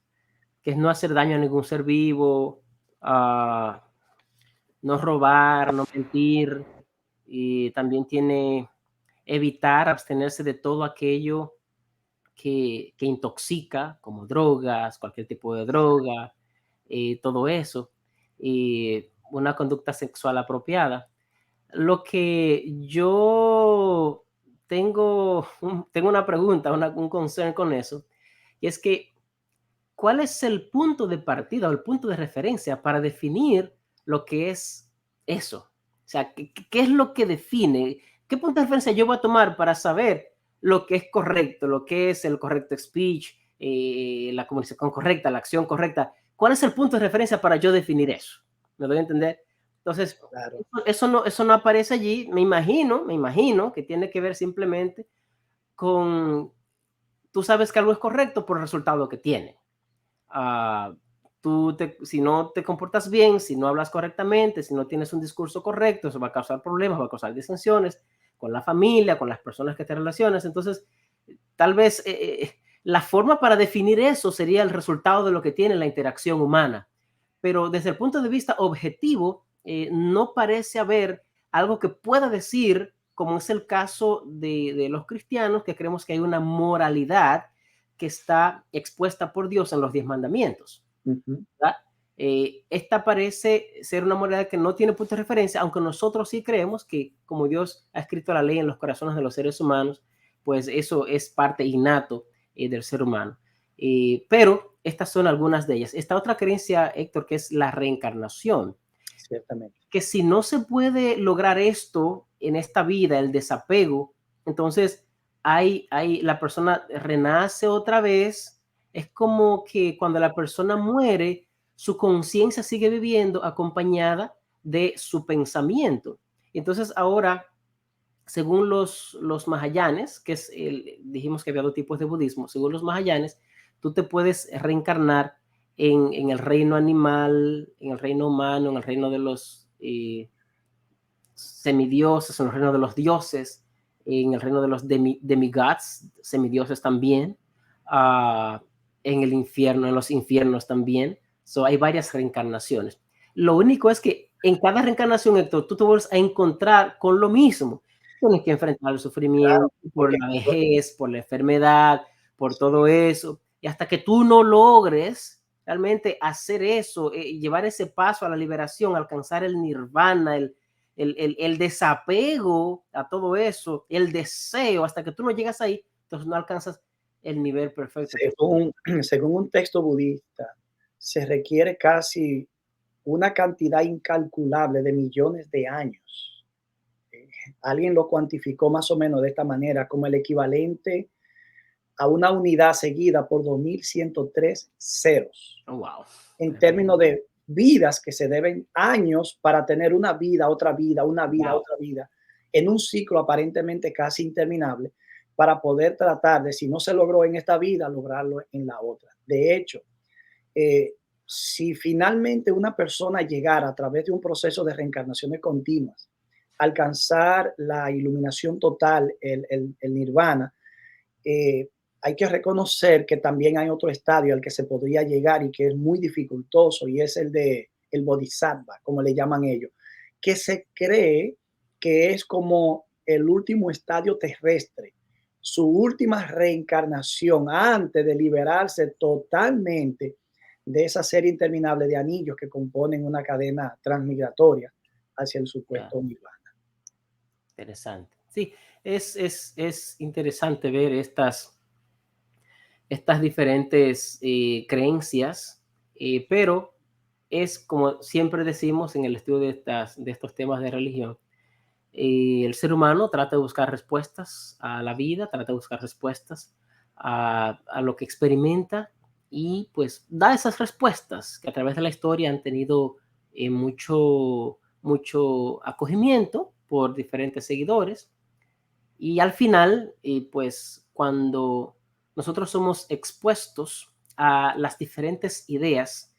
[SPEAKER 3] que es no hacer daño a ningún ser vivo, no robar, no mentir, y también tiene evitar, abstenerse de todo aquello que intoxica, como drogas, cualquier tipo de droga, todo eso, y una conducta sexual apropiada. Lo que yo tengo una pregunta, un concern con eso, y es que, ¿cuál es el punto de partida o el punto de referencia para definir lo que es eso? O sea, ¿qué es lo que define? ¿Qué punto de referencia yo voy a tomar para saber lo que es correcto, lo que es el correcto speech, la comunicación correcta, la acción correcta? ¿Cuál es el punto de referencia para yo definir eso? ¿Me doy a entender? Entonces,
[SPEAKER 2] Claro.
[SPEAKER 3] eso no aparece allí. Me imagino que tiene que ver simplemente con, tú sabes que algo es correcto por el resultado que tiene. Si no te comportas bien, si no hablas correctamente, si no tienes un discurso correcto, eso va a causar problemas, va a causar disensiones con la familia, con las personas que te relacionas. Entonces, tal vez la forma para definir eso sería el resultado de lo que tiene la interacción humana. Pero desde el punto de vista objetivo, no parece haber algo que pueda decir, como es el caso de los cristianos, que creemos que hay una moralidad que está expuesta por Dios en los 10 mandamientos. ¿Verdad? Esta parece ser una moralidad que no tiene punto de referencia, aunque nosotros sí creemos que como Dios ha escrito la ley en los corazones de los seres humanos, pues eso es parte innato del ser humano. Pero estas son algunas de ellas. Esta otra creencia, Héctor, que es la reencarnación.
[SPEAKER 2] Ciertamente.
[SPEAKER 3] Que si no se puede lograr esto en esta vida, el desapego, entonces la persona renace otra vez. Es como que cuando la persona muere, su conciencia sigue viviendo acompañada de su pensamiento. Entonces ahora, según los Mahayanes, que es dijimos que había 2 tipos de budismo, según los Mahayanes, tú te puedes reencarnar en el reino animal, en el reino humano, en el reino de los semidioses, en el reino de los dioses, en el reino de los demigods, semidioses también, en el infierno, en los infiernos también. Hay varias reencarnaciones. Lo único es que en cada reencarnación, Héctor, tú te vuelves a encontrar con lo mismo. Tienes que enfrentar el sufrimiento, claro, por la vejez, por la enfermedad, por todo eso. Y hasta que tú no logres realmente hacer eso, llevar ese paso a la liberación, alcanzar el nirvana, el desapego a todo eso, el deseo, hasta que tú no llegas ahí, entonces no alcanzas el nivel perfecto.
[SPEAKER 2] Según un texto budista, se requiere casi una cantidad incalculable de millones de años. Alguien lo cuantificó más o menos de esta manera, como el equivalente a una unidad seguida por 2103 ceros.
[SPEAKER 3] Oh, wow.
[SPEAKER 2] En términos de vidas que se deben años para tener una vida, otra vida, una vida, wow, otra vida, en un ciclo aparentemente casi interminable, para poder tratar de, si no se logró en esta vida, lograrlo en la otra. De hecho, si finalmente una persona llegara a través de un proceso de reencarnaciones continuas, alcanzar la iluminación total, el nirvana, hay que reconocer que también hay otro estadio al que se podría llegar y que es muy dificultoso, y es el de el bodhisattva, como le llaman ellos, que se cree que es como el último estadio terrestre, su última reencarnación antes de liberarse totalmente de esa serie interminable de anillos que componen una cadena transmigratoria hacia el supuesto nirvana.
[SPEAKER 3] Interesante. Sí, es interesante ver estas diferentes creencias, pero es como siempre decimos en el estudio de estos temas de religión, el ser humano trata de buscar respuestas a la vida, trata de buscar respuestas a lo que experimenta, y pues da esas respuestas que a través de la historia han tenido mucho acogimiento por diferentes seguidores. Y al final, pues cuando nosotros somos expuestos a las diferentes ideas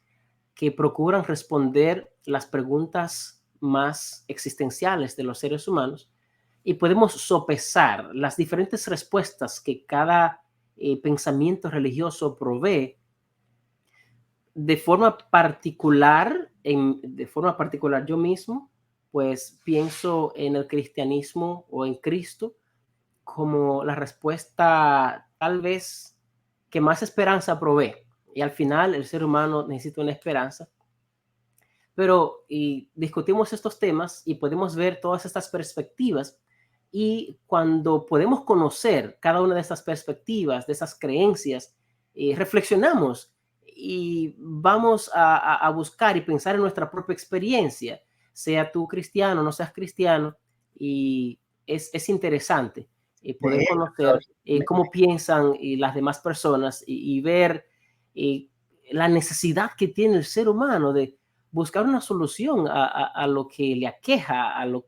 [SPEAKER 3] que procuran responder las preguntas más existenciales de los seres humanos, y podemos sopesar las diferentes respuestas que cada pensamiento religioso provee de forma particular, yo mismo, pues pienso en el cristianismo o en Cristo como la respuesta tal vez que más esperanza provee. Y al final el ser humano necesita una esperanza. Pero discutimos estos temas y podemos ver todas estas perspectivas, y cuando podemos conocer cada una de estas perspectivas, de esas creencias, reflexionamos y vamos a buscar y pensar en nuestra propia experiencia, sea tú cristiano, no seas cristiano, y es interesante poder conocer cómo piensan las demás personas, y ver la necesidad que tiene el ser humano de buscar una solución a lo que le aqueja, al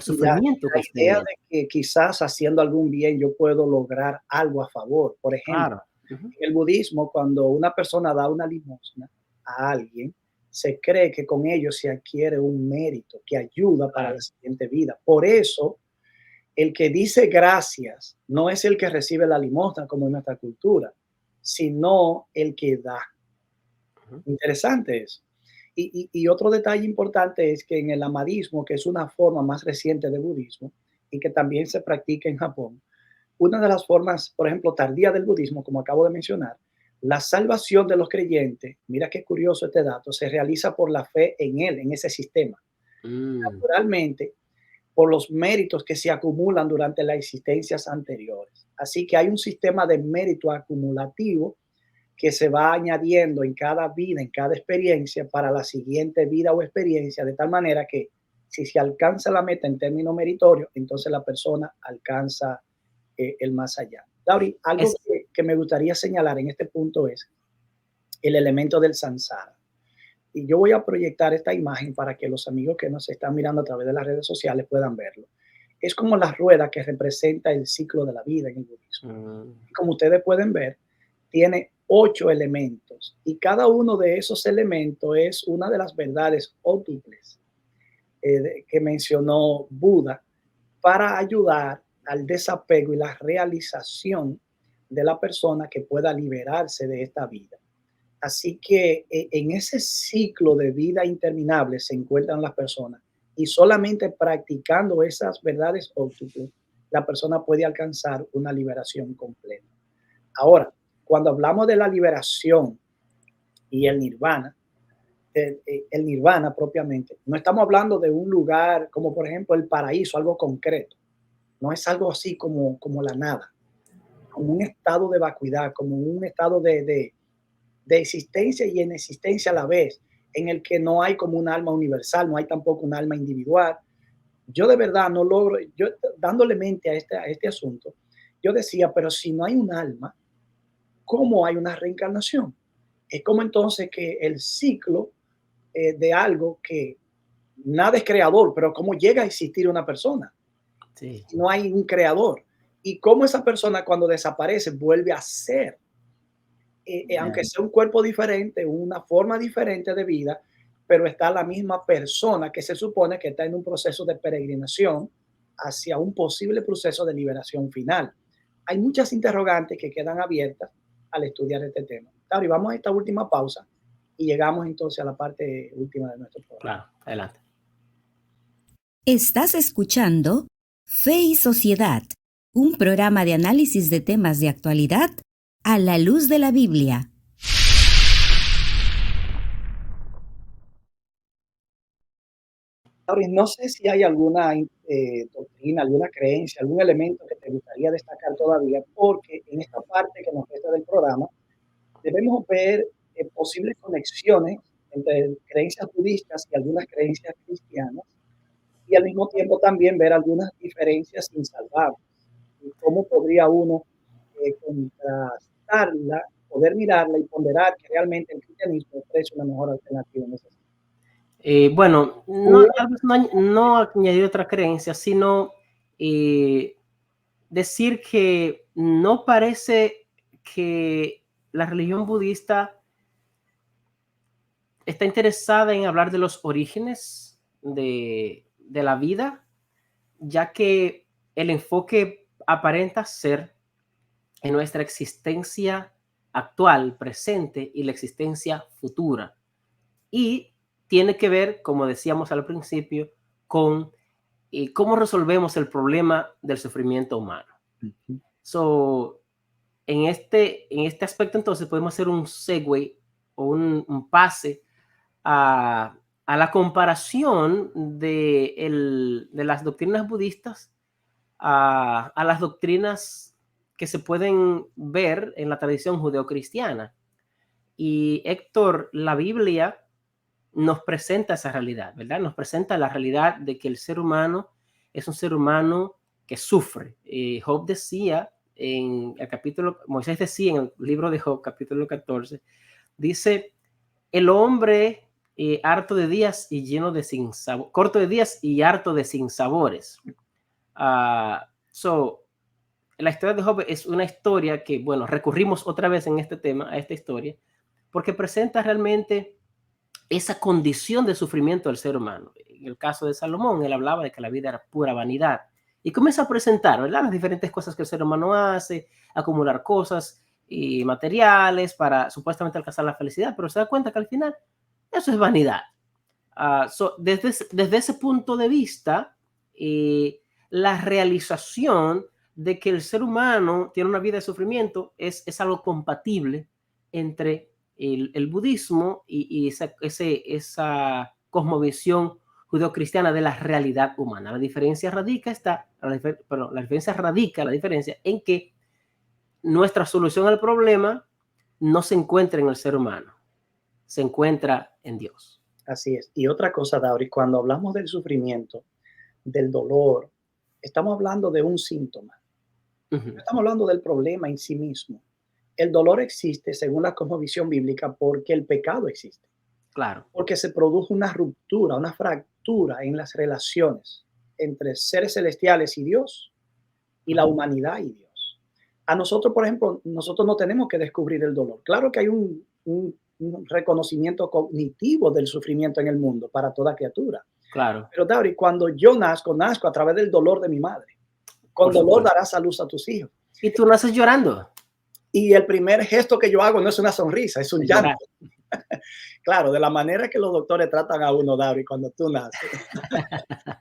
[SPEAKER 3] sufrimiento
[SPEAKER 2] la idea de que quizás haciendo algún bien yo puedo lograr algo a favor. Por ejemplo, en el budismo, cuando una persona da una limosna a alguien, se cree que con ello se adquiere un mérito que ayuda para la siguiente vida. Por eso, el que dice gracias no es el que recibe la limosna como en nuestra cultura, sino el que da. Interesante eso. Y otro detalle importante es que en el amadismo, que es una forma más reciente de budismo y que también se practica en Japón, una de las formas, por ejemplo, tardía del budismo, como acabo de mencionar, la salvación de los creyentes, mira qué curioso este dato, se realiza por la fe en él, en ese sistema. Naturalmente, por los méritos que se acumulan durante las existencias anteriores. Así que hay un sistema de mérito acumulativo que se va añadiendo en cada vida, en cada experiencia, para la siguiente vida o experiencia, de tal manera que si se alcanza la meta en términos meritorios, entonces la persona alcanza el más allá. Dauri, algo que me gustaría señalar en este punto es el elemento del samsara. Y yo voy a proyectar esta imagen para que los amigos que nos están mirando a través de las redes sociales puedan verlo. Es como la rueda que representa el ciclo de la vida en el budismo. Y como ustedes pueden ver, tiene 8 elementos, y cada uno de esos elementos es una de las verdades óctuples que mencionó Buda para ayudar al desapego y la realización de la persona que pueda liberarse de esta vida. Así que en ese ciclo de vida interminable se encuentran las personas, y solamente practicando esas verdades óctuples la persona puede alcanzar una liberación completa. Ahora, cuando hablamos de la liberación y el nirvana propiamente, no estamos hablando de un lugar como por ejemplo el paraíso, algo concreto. No es algo así como la nada, como un estado de vacuidad, como un estado de existencia y inexistencia a la vez, en el que no hay como un alma universal, no hay tampoco un alma individual. Yo de verdad no logro, yo dándole mente a este asunto, yo decía, pero si no hay un alma, ¿cómo hay una reencarnación? Es como entonces que el ciclo de algo que nada es creador, pero ¿cómo llega a existir una persona?
[SPEAKER 3] Sí.
[SPEAKER 2] No hay un creador. y cómo esa persona cuando desaparece vuelve a ser, aunque sea un cuerpo diferente, una forma diferente de vida, pero está la misma persona que se supone que está en un proceso de peregrinación hacia un posible proceso de liberación final. Hay muchas interrogantes que quedan abiertas al estudiar este tema. Claro, y vamos a esta última pausa y llegamos entonces a la parte última de nuestro programa.
[SPEAKER 3] Claro, adelante.
[SPEAKER 6] Estás escuchando Fe y Sociedad, un programa de análisis de temas de actualidad a la luz de la Biblia.
[SPEAKER 2] Ahora, no sé si hay alguna doctrina, alguna creencia, algún elemento que te gustaría destacar todavía, porque en esta parte que nos resta del programa debemos ver posibles conexiones entre creencias budistas y algunas creencias cristianas, y al mismo tiempo también ver algunas diferencias insalvables. Y cómo podría uno contrastarla, poder mirarla y ponderar que realmente el cristianismo ofrece una mejor alternativa en ese sentido.
[SPEAKER 3] Bueno, no, tal vez no añadir otra creencia, sino decir que no parece que la religión budista está interesada en hablar de los orígenes de la vida, ya que el enfoque aparenta ser en nuestra existencia actual, presente y la existencia futura. Y tiene que ver, como decíamos al principio, con cómo resolvemos el problema del sufrimiento humano. So, en este aspecto, entonces, podemos hacer un segue o un pase a la comparación de las doctrinas budistas a las doctrinas que se pueden ver en la tradición judeocristiana. Y Héctor, la Biblia nos presenta esa realidad, ¿verdad? Nos presenta la realidad de que el ser humano es un ser humano que sufre. Job decía en el capítulo, Moisés decía en el libro de Job, capítulo 14, dice, el hombre harto de días y lleno de sinsabores, corto de días y harto de sinsabores. La historia de Job es una historia que, bueno, recurrimos otra vez en este tema, a esta historia, porque presenta realmente esa condición de sufrimiento del ser humano. En el caso de Salomón, él hablaba de que la vida era pura vanidad. Y comienza a presentar, ¿verdad?, las diferentes cosas que el ser humano hace, acumular cosas y materiales para supuestamente alcanzar la felicidad, pero se da cuenta que al final eso es vanidad. Desde ese punto de vista, la realización de que el ser humano tiene una vida de sufrimiento es algo compatible entre el budismo y esa cosmovisión judeocristiana de la realidad humana. La diferencia radica en que nuestra solución al problema no se encuentra en el ser humano, se encuentra en Dios.
[SPEAKER 2] Así es. Y otra cosa, Dauris, cuando hablamos del sufrimiento, del dolor, estamos hablando de un síntoma. No estamos hablando del problema en sí mismo. El dolor existe, según la cosmovisión bíblica, porque el pecado existe.
[SPEAKER 3] Claro.
[SPEAKER 2] Porque se produjo una ruptura, una fractura en las relaciones entre seres celestiales y Dios y la humanidad y Dios. A nosotros, por ejemplo, nosotros no tenemos que descubrir el dolor. Claro que hay un reconocimiento cognitivo del sufrimiento en el mundo para toda criatura.
[SPEAKER 3] Claro.
[SPEAKER 2] Pero, Dauri, cuando yo nazco a través del dolor de mi madre. Con dolor darás a luz a tus hijos.
[SPEAKER 3] Y tú naces llorando.
[SPEAKER 2] Y el primer gesto que yo hago no es una sonrisa, es un llanto. Claro, de la manera que los doctores tratan a uno, David, cuando tú naces.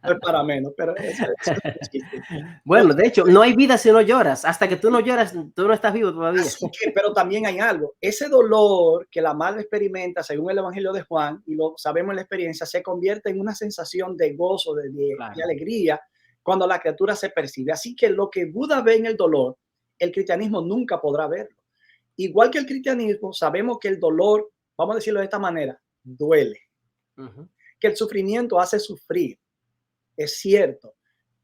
[SPEAKER 2] No es para menos, pero eso es chiste.
[SPEAKER 3] Bueno, de hecho, no hay vida si no lloras. Hasta que tú no lloras, tú no estás vivo todavía.
[SPEAKER 2] Así que, pero también hay algo. Ese dolor que la madre experimenta, según el Evangelio de Juan, y lo sabemos en la experiencia, se convierte en una sensación de gozo, de alegría, cuando la criatura se percibe. Así que lo que Buda ve en el dolor, el cristianismo nunca podrá verlo. Igual que el cristianismo, sabemos que el dolor, vamos a decirlo de esta manera, duele. Que el sufrimiento hace sufrir, es cierto,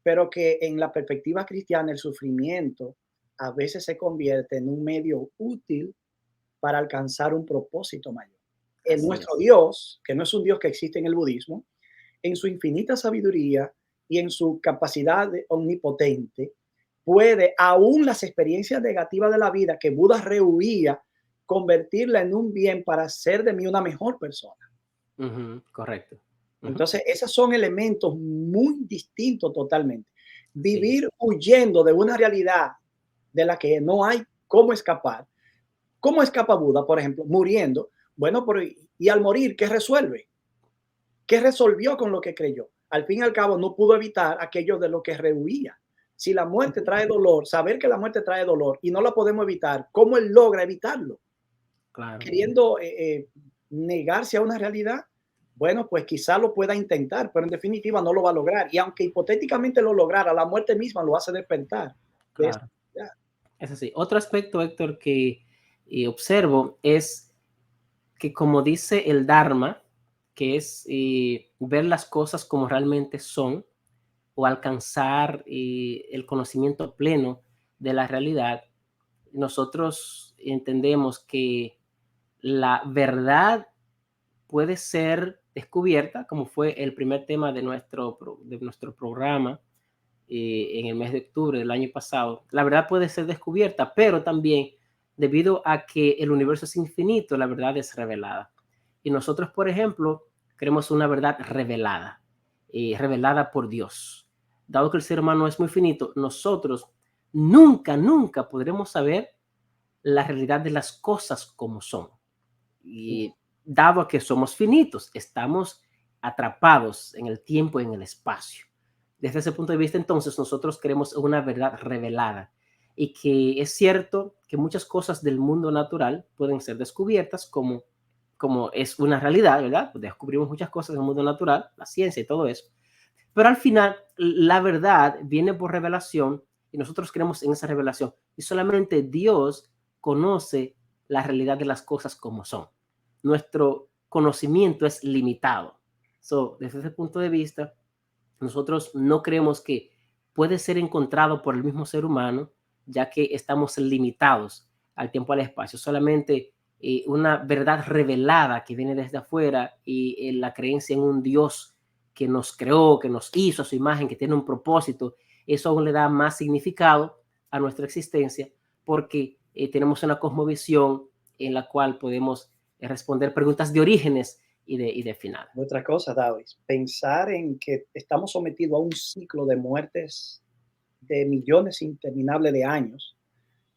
[SPEAKER 2] pero que en la perspectiva cristiana el sufrimiento a veces se convierte en un medio útil para alcanzar un propósito mayor. Nuestro Dios, que no es un Dios que existe en el budismo, en su infinita sabiduría y en su capacidad omnipotente, puede, aún las experiencias negativas de la vida que Buda rehuía, convertirla en un bien para hacer de mí una mejor persona.
[SPEAKER 3] Correcto.
[SPEAKER 2] Entonces, esos son elementos muy distintos totalmente.
[SPEAKER 3] Sí.
[SPEAKER 2] Vivir huyendo de una realidad de la que no hay cómo escapar. ¿Cómo escapa Buda, por ejemplo? Muriendo. Bueno, pero y al morir, ¿qué resuelve? ¿Qué resolvió con lo que creyó? Al fin y al cabo, no pudo evitar aquello de lo que rehuía. Si la muerte trae dolor, saber que la muerte trae dolor y no la podemos evitar, ¿cómo él logra evitarlo?
[SPEAKER 3] Claro.
[SPEAKER 2] Queriendo negarse a una realidad, bueno, pues quizá lo pueda intentar, pero en definitiva no lo va a lograr. Y aunque hipotéticamente lo lograra, la muerte misma lo hace despertar.
[SPEAKER 3] Claro. Es así. Otro aspecto, Héctor, que observo es que, como dice el Dharma, que es ver las cosas como realmente son o alcanzar el conocimiento pleno de la realidad, nosotros entendemos que la verdad puede ser descubierta, como fue el primer tema de nuestro programa en el mes de octubre del año pasado. La verdad puede ser descubierta, pero también debido a que el universo es infinito, la verdad es revelada. Y nosotros, por ejemplo, queremos una verdad revelada, revelada por Dios. Dado que el ser humano es muy finito, nosotros nunca podremos saber la realidad de las cosas como son. Y dado que somos finitos, estamos atrapados en el tiempo y en el espacio. Desde ese punto de vista, entonces, nosotros queremos una verdad revelada y que es cierto que muchas cosas del mundo natural pueden ser descubiertas como es una realidad, ¿verdad? Descubrimos muchas cosas del mundo natural, la ciencia y todo eso. Pero al final, la verdad viene por revelación y nosotros creemos en esa revelación. Y solamente Dios conoce la realidad de las cosas como son. Nuestro conocimiento es limitado. Desde ese punto de vista, nosotros no creemos que puede ser encontrado por el mismo ser humano, ya que estamos limitados al tiempo y al espacio. Solamente una verdad revelada que viene desde afuera y la creencia en un Dios que nos creó, que nos hizo a su imagen, que tiene un propósito, eso aún le da más significado a nuestra existencia porque tenemos una cosmovisión en la cual podemos responder preguntas de orígenes y de final.
[SPEAKER 2] Otra cosa, David, pensar en que estamos sometidos a un ciclo de muertes de millones interminables de años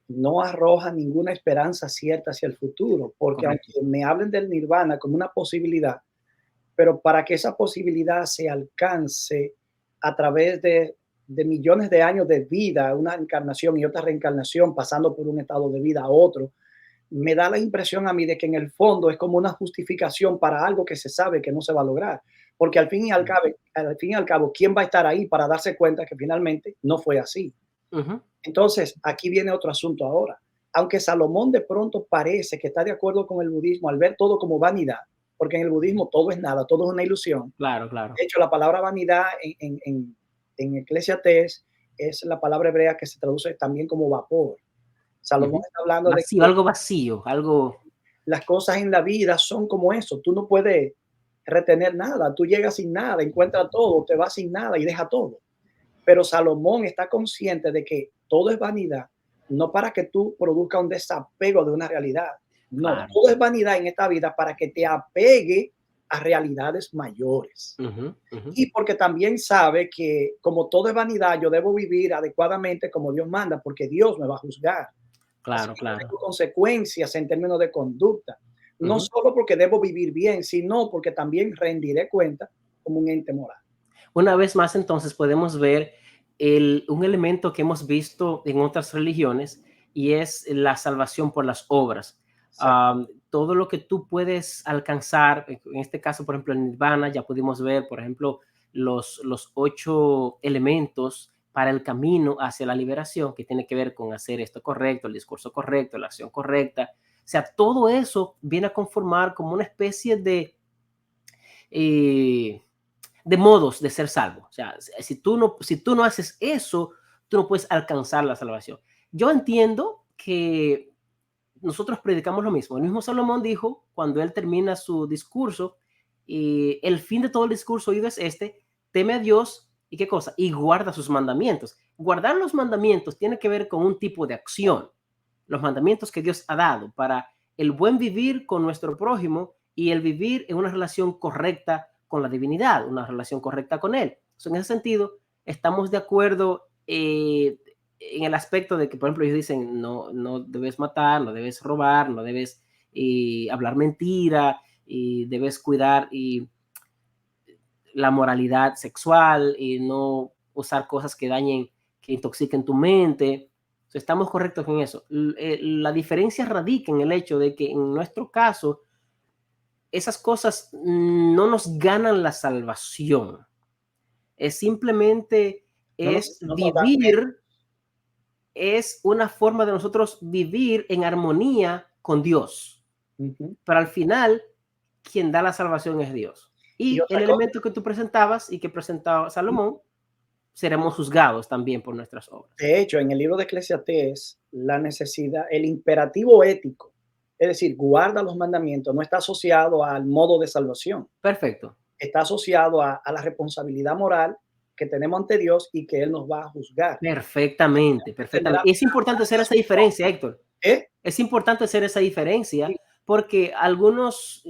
[SPEAKER 2] no arroja ninguna esperanza cierta hacia el futuro, porque
[SPEAKER 3] Correcto.
[SPEAKER 2] aunque me hablen del nirvana como una posibilidad, pero para que esa posibilidad se alcance a través de millones de años de vida, una encarnación y otra reencarnación, pasando por un estado de vida a otro, me da la impresión a mí de que en el fondo es como una justificación para algo que se sabe que no se va a lograr. Porque al fin y al cabo, ¿quién va a estar ahí para darse cuenta que finalmente no fue así? Entonces, aquí viene otro asunto ahora. Aunque Salomón de pronto parece que está de acuerdo con el budismo al ver todo como vanidad, porque en el budismo todo es nada, todo es una ilusión.
[SPEAKER 3] Claro.
[SPEAKER 2] De hecho, la palabra vanidad en Eclesiastés es la palabra hebrea que se traduce también como vapor. Salomón está hablando de que
[SPEAKER 3] algo vacío, algo.
[SPEAKER 2] las cosas en la vida son como eso. Tú no puedes retener nada. Tú llegas sin nada, encuentras todo, te vas sin nada y deja todo. Pero Salomón está consciente de que todo es vanidad, no para que tú produzcas un desapego de una realidad. No,
[SPEAKER 3] Claro.
[SPEAKER 2] todo es vanidad en esta vida para que te apegue a realidades mayores. Y porque también sabe que como todo es vanidad, yo debo vivir adecuadamente como Dios manda, porque Dios me va a juzgar.
[SPEAKER 3] Claro.
[SPEAKER 2] Tengo consecuencias en términos de conducta. No solo porque debo vivir bien, sino porque también rendiré cuenta como un ente moral.
[SPEAKER 3] Una vez más, entonces, podemos ver un elemento que hemos visto en otras religiones y es la salvación por las obras. Todo lo que tú puedes alcanzar, en este caso, por ejemplo, en Nirvana, ya pudimos ver, por ejemplo, los 8 elementos para el camino hacia la liberación, que tiene que ver con hacer esto correcto, el discurso correcto, la acción correcta. O sea, todo eso viene a conformar como una especie de modos de ser salvo. O sea, si tú no haces eso, tú no puedes alcanzar la salvación. Yo entiendo que nosotros predicamos lo mismo. El mismo Salomón dijo, cuando él termina su discurso, el fin de todo el discurso oído es teme a Dios ¿Y qué cosa? Y guarda sus mandamientos. Guardar los mandamientos tiene que ver con un tipo de acción. Los mandamientos que Dios ha dado para el buen vivir con nuestro prójimo y el vivir en una relación correcta con la divinidad, una relación correcta con Él. En ese sentido, estamos de acuerdo en el aspecto de que, por ejemplo, ellos dicen, no debes matar, no debes robar, no debes hablar mentira, y debes cuidar la moralidad sexual y no usar cosas que dañen, que intoxiquen tu mente. Estamos correctos en eso. La diferencia radica en el hecho de que en nuestro caso, esas cosas no nos ganan la salvación. Es simplemente vivir, es una forma de nosotros vivir en armonía con Dios. Pero al final, quien da la salvación es Dios. Y el elemento que tú presentabas y que presentaba Salomón, seremos juzgados también por nuestras obras.
[SPEAKER 2] De hecho, en el libro de Eclesiastés, la necesidad, el imperativo ético, es decir, guarda los mandamientos, no está asociado al modo de salvación.
[SPEAKER 3] Perfecto.
[SPEAKER 2] Está asociado a la responsabilidad moral que tenemos ante Dios y que Él nos va a juzgar.
[SPEAKER 3] Perfectamente, perfectamente. Es importante hacer esa diferencia, Héctor. Es importante hacer esa diferencia porque algunos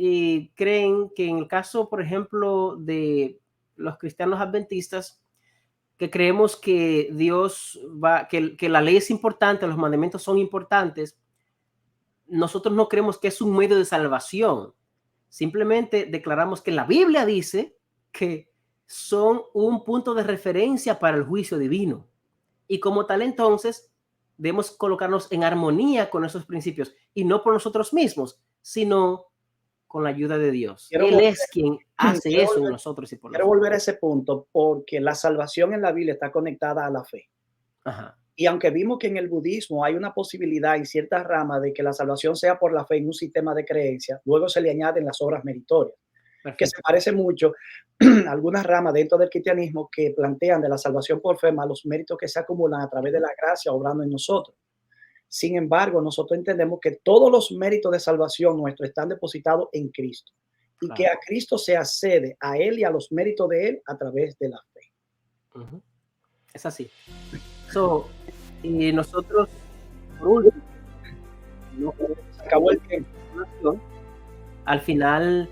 [SPEAKER 3] creen que en el caso, por ejemplo, de los cristianos adventistas, que creemos que Dios que la ley es importante, los mandamientos son importantes, nosotros no creemos que es un medio de salvación. Simplemente declaramos que la Biblia dice que son un punto de referencia para el juicio divino. Y como tal, entonces, debemos colocarnos en armonía con esos principios y no por nosotros mismos, sino con la ayuda de Dios. Él es quien hace eso en nosotros y por nosotros.
[SPEAKER 2] Quiero volver a ese punto porque la salvación en la Biblia está conectada a la fe.
[SPEAKER 3] Ajá.
[SPEAKER 2] Y aunque vimos que en el budismo hay una posibilidad en ciertas ramas de que la salvación sea por la fe en un sistema de creencias, luego se le añaden las obras meritorias. Perfecto. Que se parece mucho a algunas ramas dentro del cristianismo que plantean de la salvación por fe más los méritos que se acumulan a través de la gracia obrando en nosotros. Sin embargo, nosotros entendemos que todos los méritos de salvación nuestros están depositados en Cristo y claro, que a Cristo se accede a Él y a los méritos de Él a través de la fe.
[SPEAKER 3] Uh-huh. Es así. Y nosotros, por último,
[SPEAKER 2] se acabó el tiempo.
[SPEAKER 3] Al final,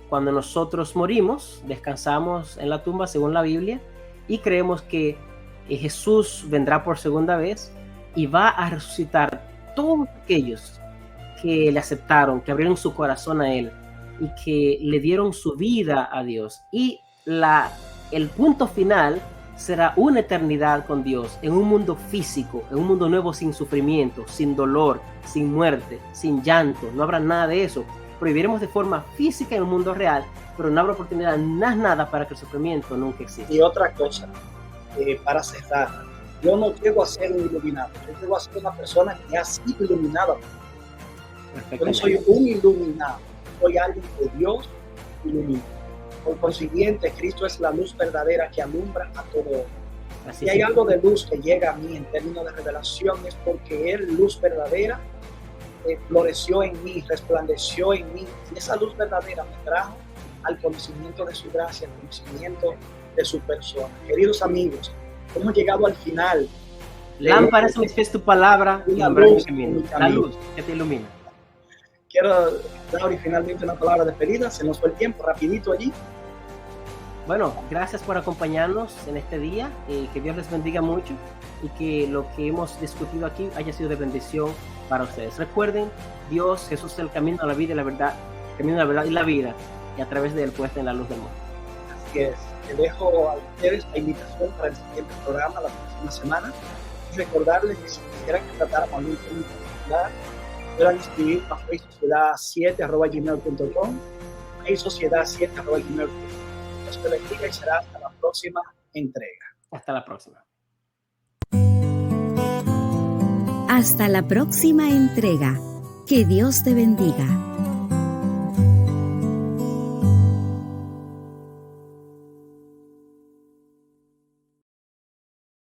[SPEAKER 3] cuando nosotros morimos, descansamos en la tumba según la Biblia y creemos que Jesús vendrá por segunda vez y va a resucitar todos aquellos que le aceptaron, que abrieron su corazón a Él y que le dieron su vida a Dios. Y el punto final será una eternidad con Dios en un mundo físico, en un mundo nuevo sin sufrimiento, sin dolor, sin muerte, sin llanto. No habrá nada de eso. Pero viviremos de forma física en el mundo real, pero no habrá oportunidad nada para que el sufrimiento nunca exista.
[SPEAKER 2] Y otra cosa, para cerrar, yo no llego a ser un iluminado, yo llego a ser una persona que ha sido iluminada. Yo no soy un iluminado, soy alguien que Dios ilumina. Por consiguiente, Cristo es la luz verdadera que alumbra a todo. Si hay algo de luz que llega a mí en términos de revelación, es porque Él, luz verdadera, floreció en mí, resplandeció en mí. Y esa luz verdadera me trajo al conocimiento de su gracia, al conocimiento de su persona. Queridos amigos, hemos llegado al final.
[SPEAKER 3] Lámpara es tu palabra y la luz que te ilumina.
[SPEAKER 2] Quiero dar finalmente una palabra de despedida. Se nos fue el tiempo rapidito allí.
[SPEAKER 3] Bueno, gracias por acompañarnos en este día. Que Dios les bendiga mucho y que lo que hemos discutido aquí haya sido de bendición para ustedes. Recuerden, Dios, Jesús es el camino a la vida y la verdad, el camino a la verdad y la vida, y a través de él puesta en la luz del mundo.
[SPEAKER 2] Así es. Les dejo a ustedes la invitación para el siguiente programa la próxima semana. Y recordarles que si quisieran que tratáramos algún tema en particular, puedan escribir a faithsociedad7@gmail.com, faithsociedad7@gmail.com. Dios te bendiga y será hasta la próxima entrega.
[SPEAKER 3] Hasta la próxima.
[SPEAKER 6] Hasta la próxima entrega. Que Dios te bendiga.